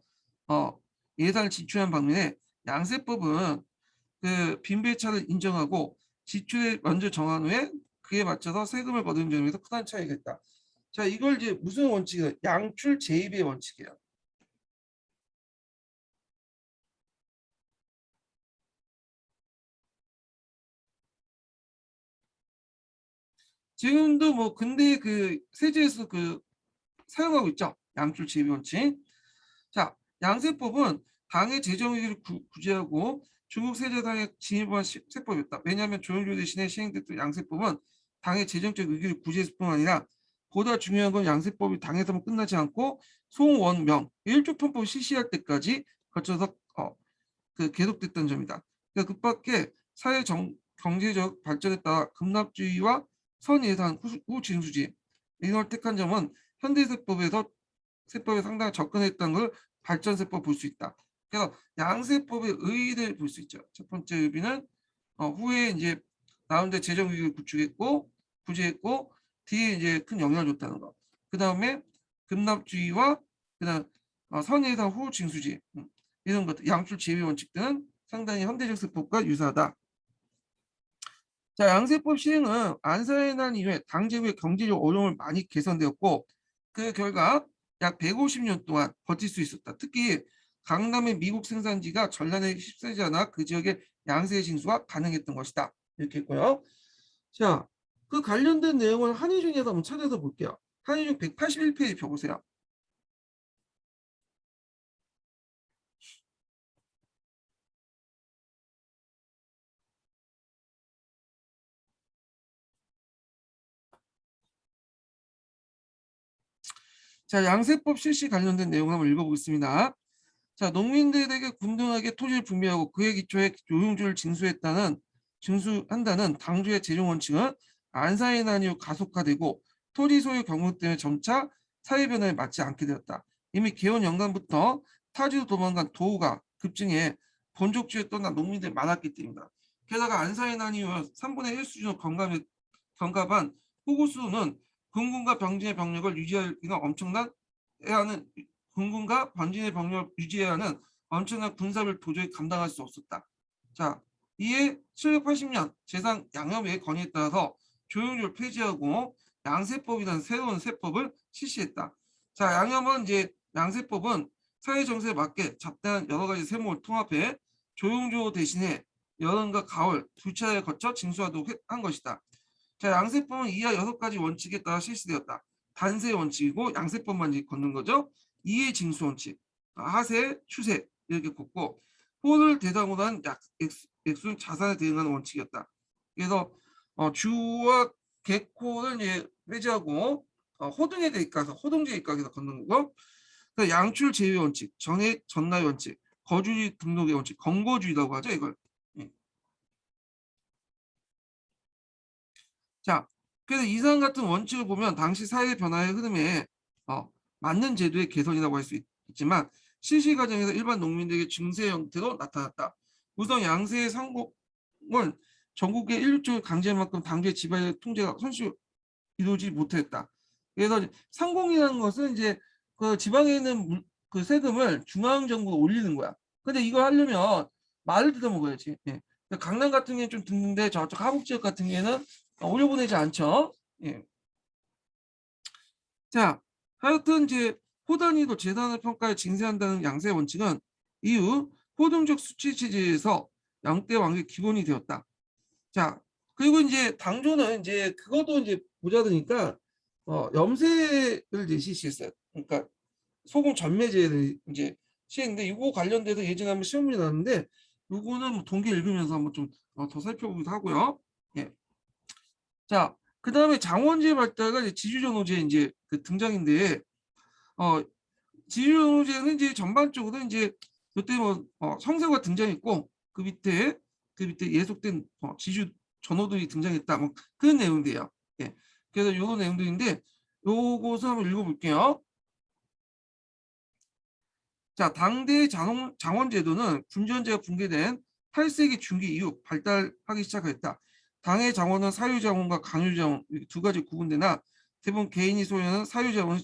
Speaker 1: 예산을 지출한 반면에 양세법은 그 빈배차를 인정하고 지출을 먼저 정한 후에 그에 맞춰서 세금을 거두는 점에서 큰 차이가 있다. 자, 이걸 이제 무슨 원칙이에요? 양출 재입의 원칙이에요. 지금도 뭐 근데 그 세제에서 그 사용하고 있죠. 양출 재입의 원칙. 자, 양세법은 당의 재정 위기를 구제하고 중국 세자당에 진입한 세법이었다. 왜냐하면 조영조 대신에 시행됐던 양세법은 당의 재정적 위기를 구제했을 뿐 아니라 보다 중요한 건 양세법이 당에서만 끝나지 않고 송원명 1조 편법 실시할 때까지 거쳐서 계속됐던 점이다. 그러니까 그밖에 경제적 발전에 따라 급납주의와 선예산 후징수지 이걸 택한 점은 현대세법에 상당히 접근했던 걸 발전세법 볼 수 있다. 그래서 양세법의 의의를 볼 수 있죠. 첫 번째 의미는 후에 이제 나오는데 재정 위기를 구제했고 뒤에 이제 큰 영향을 줬다는 거. 그 다음에 급납주의와 그다음 선예산 후 징수지 이런 것들 양출 제외 원칙들은 상당히 현대적 세법과 유사하다. 자, 양세법 시행은 안사에 난 이후에 당제국의 경제적 어려움을 많이 개선되었고 그 결과 약 150년 동안 버틸 수 있었다. 특히 강남의 미국 생산지가 전란에 휩쓸지 않아 그 지역의 양세 징수가 가능했던 것이다. 이렇게 했고요. 자, 그 관련된 내용을 한의중에서 한번 찾아서 볼게요. 한의중 181페이지 펴보세요. 자, 양세법 실시 관련된 내용을 한번 읽어보겠습니다. 자, 농민들에게 균등하게 토지를 분배하고 그에 기초해 요용주를 징수한다는 당주의 재정 원칙은 안사에 난 이후 가속화되고 토지 소유 경로 때문에 점차 사회 변화에 맞지 않게 되었다. 이미 개원 연간부터 타지로 도망간 도우가 급증해 본족지에 떠난 농민들이 많았기 때문이다. 게다가 안사에 난 이후 3분의 1 수준으로 경갑한 호구수는 군군과 병진의 병력을 유지하기가 엄청난 하는 군군과 번진의 병력을 유지해야 하는 엄청난 군사를 도저히 감당할 수 없었다. 자, 이에 780년 제상 양협의 건의에 따라서 조용조를 폐지하고 양세법이라는 새로운 세법을 실시했다. 자, 양협은 이제 양세법은 사회 정세에 맞게 잡다한 여러 가지 세목을 통합해 조용조 대신에 여름과 가을 두 차례에 거쳐 징수하도록 한 것이다. 자, 양세법은 이하 6가지 원칙에 따라 실시되었다. 단세 원칙이고 양세법만 걷는 거죠. 이해 징수 원칙, 하세, 추세 이렇게 걷고 호를 대상으로 한 액수 자산에 대응하는 원칙이었다. 그래서 주와 개코를 이제 배제하고 호등에 대입가서 호등제 입각에서 걷는 거고 양출 제외 원칙, 정액 전납 원칙, 거주지 등록의 원칙, 건거주의라고 하죠 이걸. 예. 자, 그래서 이상 같은 원칙을 보면 당시 사회 변화의 흐름에 맞는 제도의 개선이라고 할 수 있지만 실시 과정에서 일반 농민들에게 증세 형태로 나타났다. 우선 양세의 상공은 전국의 인류적을 강제할 만큼 당시의 지방의 통제가 손쉽게 이루지 못했다. 그래서 상공이라는 것은 이제 그 지방에 있는 그 세금을 중앙 정부가 올리는 거야. 근데 이걸 하려면 말을 뜯어먹어야지. 예. 강남 같은 경우는 좀 듣는데 저쪽 하북 지역 같은 경우에는 올려보내지 않죠. 예. 자, 하여튼 이제 호단위도 재산을 평가해 징세한다는 양세 원칙은 이후 호등적 수치 체제에서 양대 왕의 기본이 되었다. 자, 그리고 이제 당조는 이제 그것도 이제 모자르니까 염세를 이제 실시했어요. 그러니까 소금 전매제를 이제 시행했는데 이거 관련돼서 예전에 한번 시험이 나왔는데 요거는 뭐 동기 읽으면서 한번 좀 더 살펴보기도 하고요. 예. 자, 그 다음에 장원제 발달과 이제 지주전호제 이제 그 등장인데, 지주전호제는 이제 전반적으로 이제 이때 뭐 성세가 등장했고 그 밑에 예속된 지주 전호들이 등장했다. 뭐 그런 내용들이에요. 예. 그래서 이런 내용들인데 요것을 한번 읽어볼게요. 자, 당대 장원제도는 군전제가 붕괴된 8세기 중기 이후 발달하기 시작했다. 당의 장원은 사유장원과 강유장원 두 가지 구분되나 대부분 개인이 소유하는 사유장원이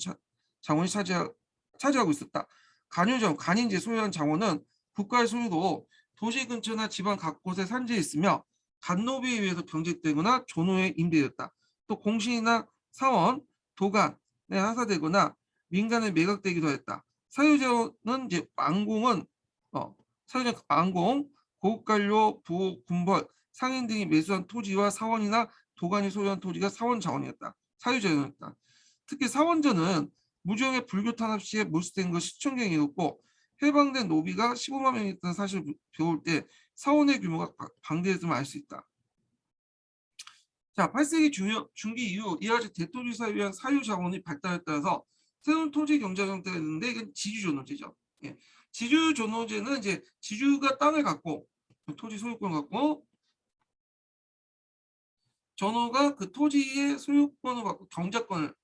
Speaker 1: 장원이 차지하고 있었다. 간유장원, 간인제 소유한 장원은 국가의 소유로 도시 근처나 지방 각곳에 산지에 있으며 간노비에 의해서 병직되거나 존호에 임대되었다. 또 공신이나 사원, 도간에 하사되거나 민간에 매각되기도 했다. 사유재원은 이제 왕공은 사유재 왕공, 고급관료, 부호, 군벌, 상인 등이 매수한 토지와 사원이나 도관이 소유한 토지가 사원 자원이었다. 사유재원이었다. 특히 사원전은 무정의 불교 탄압 시에 몰수된 것이 수천경이었고 해방된 노비가 15만 명이었다는 사실을 배울 때 사원의 규모가 방대했음을 알 수 있다. 자, 8세기 중기 이후 이와 같이 대토지 사유한 사유 자원이 발달에 따라서 새로운 토지 경제 형태가 있는데 이건 지주존호제죠. 예. 지주존호제는 이제 지주가 땅을 갖고 토지 소유권을 갖고 전호가 그 토지의 소유권을 갖고 경작권을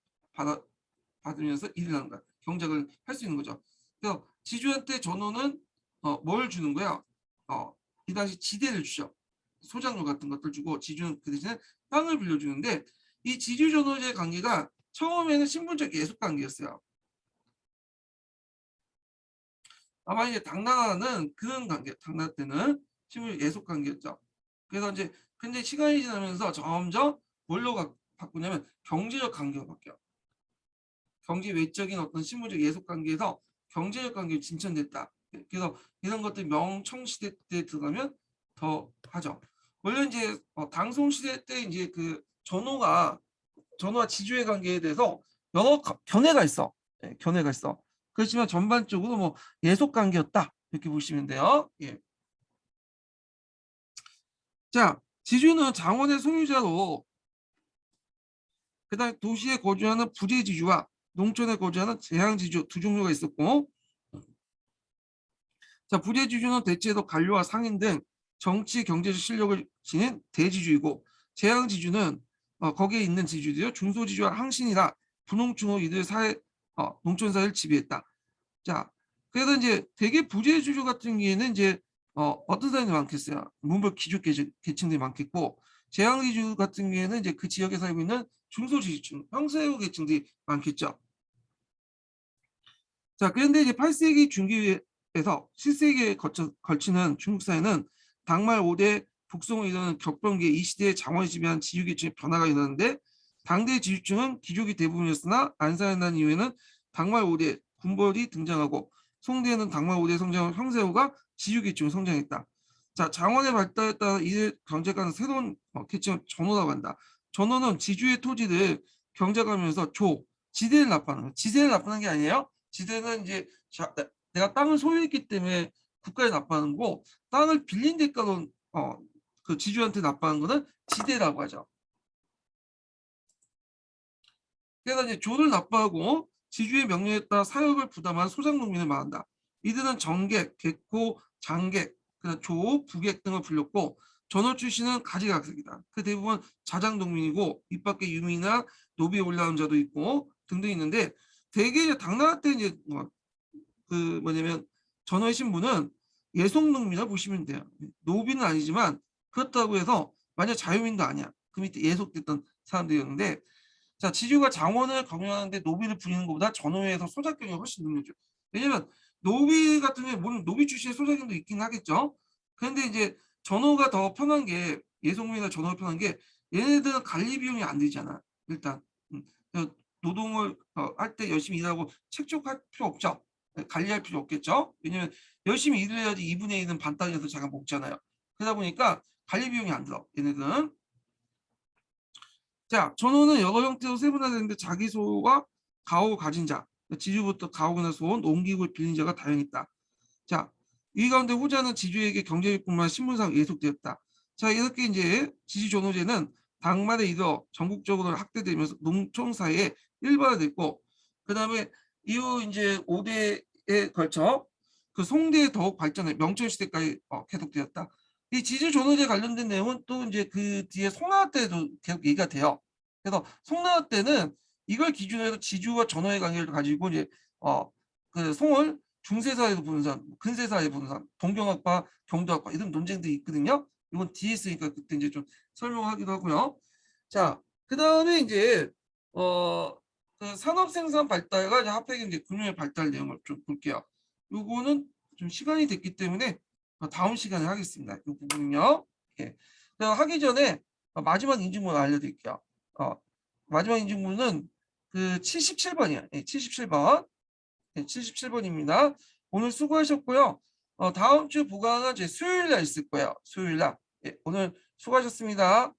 Speaker 1: 받으면서 일을 하는 거야. 경작을 할 수 있는 거죠. 그래서 지주한테 전호는 뭘 주는 거야? 이 당시 지대를 주죠. 소장료 같은 것들 주고 지주는 그 대신에 땅을 빌려주는데 이 지주전호제 관계가 처음에는 신분적 예속 관계였어요. 아마 이제 당나라는 그런 관계, 당나라 때는 신분적 예속 관계였죠. 그래서 이제 근데 시간이 지나면서 점점 뭘로 바꾸냐면 경제적 관계로 바뀌어요. 경제 외적인 어떤 신분적 예속 관계에서 경제적 관계로 진천됐다. 그래서 이런 것들 명청시대 때 들어가면 더 하죠. 원래 이제 당송 시대 때 이제 그 전호와 지주의 관계에 대해서 여러 견해가 있어. 예, 견해가 있어. 그렇지만 전반적으로 뭐 예속 관계였다 이렇게 보시면 돼요. 예. 자, 지주는 장원의 소유자로 그다음 도시에 거주하는 부재지주와 농촌에 거주하는 재향지주 두 종류가 있었고, 자, 부재지주는 대체로 관료와 상인 등 정치 경제적 실력을 지닌 대지주이고 재향지주는 거기에 있는 지주들이 중소지주와 항신이나 분농충으로 이들 사회 농촌 사회를 지배했다. 자, 그래서 이제 대개 부재지주 같은 경우에는 이제 어떤 사람이 많겠어요? 문벌 귀족 계층들이 많겠고 재향지주 같은 경우에는 이제 그 지역에 살고 있는 중소지주층, 평세후 계층들이 많겠죠. 자, 그런데 이제 8세기 중기에서 7세기에 걸치는 중국 사회는 당말 5대 북송을 이루는 격변기에 이 시대의 장원이 지배한 지주계층의 변화가 일어나는데 당대 지주층은 귀족이 대부분이었으나 안산에 난 이후에는 당말 5대 군벌이 등장하고 송대에는 당말 5대 성장한 황새우가 지주계층으로 성장했다. 자, 장원의 발달에 따라 이 경제가는 새로운 계층을 전호라고 한다. 전호는 지주의 토지를 경작하면서 지대를 납부하는 거예요. 지대를 납부하는 게 아니에요. 지대는 이제 내가 땅을 소유했기 때문에 국가에 납부하는 거고, 땅을 빌린 대가로 그 지주한테 납부하는 거는 지대라고 하죠. 그래서 이제 조를 납부하고 지주의 명령에 따라 사역을 부담한 소장농민을 말한다. 이들은 정객, 객고, 장객, 조, 부객 등을 불렸고 전호 출신은 가지각색이다. 그 대부분 자장농민이고 밑밖에 유민이나 노비에 올라온 자도 있고 등등 있는데 대개 이제 당나라 때 이제 그 뭐냐면 전호의 신분은 예속농민이라고 보시면 돼요. 노비는 아니지만 그렇다고 해서 만약 자유민도 아니야. 그 밑에 예속됐던 사람들이었는데 자, 지주가 장원을 강요하는데 노비를 부리는 것보다 전호회에서 소작경이 훨씬 능력죠. 왜냐면 노비 같은 경우에 물론 노비 출신의 소작경도 있긴 하겠죠. 그런데 이제 전호가 더 편한 게 예속민이나 전호가 편한 게 얘네들은 관리 비용이 안 들잖아. 일단 노동을 할 때 열심히 일하고 책족할 필요 없죠. 관리할 필요 없겠죠. 왜냐면 열심히 일을 해야지 2분의 1은 반 땅에서 자가 먹잖아요. 그러다 보니까 관리 비용이 안 들어. 얘네들은. 자, 전호는 여러 형태로 세분화되는데 자기소와 가옥을 가진 자, 지주부터 가옥이나 소원, 농기구를 빌린 자가 다양했다. 자, 이 가운데 후자는 지주에게 경제뿐만 신분상 예속되었다. 자, 이렇게 이제 지주존호제는 당말에 이어 전국적으로 확대되면서 농촌 사회에 일반화됐고, 그 다음에 이후 이제 5대에 걸쳐 그 송대에 더욱 발전해 명천 시대까지 계속되었다. 이 지주존호제 관련된 내용은 또 이제 그 뒤에 송나라 때도 계속 얘기가 돼요. 그래서 송나라 때는 이걸 기준으로 해서 지주와 전호의 관계를 가지고 이제 그 송을 중세사회에서 보는 사람, 근세사회에 보는 사람, 동경학파, 경도학파 이런 논쟁들이 있거든요. 이건 뒤에 있으니까 그때 이제 좀 설명하기도 하고요. 자, 그 다음에 이제 그 산업 생산 발달과 이제 하필 이제 금융의 발달 내용을 좀 볼게요. 요거는 좀 시간이 됐기 때문에 다음 시간에 하겠습니다. 이 부분은요. 예. 하기 전에 마지막 인증문 알려드릴게요. 마지막 인증문은 그 77번이에요. 예, 77번. 네, 77번입니다. 오늘 수고하셨고요. 다음 주 보강은 제 수요일 날 있을 거예요. 수요일 날. 예, 오늘 수고하셨습니다.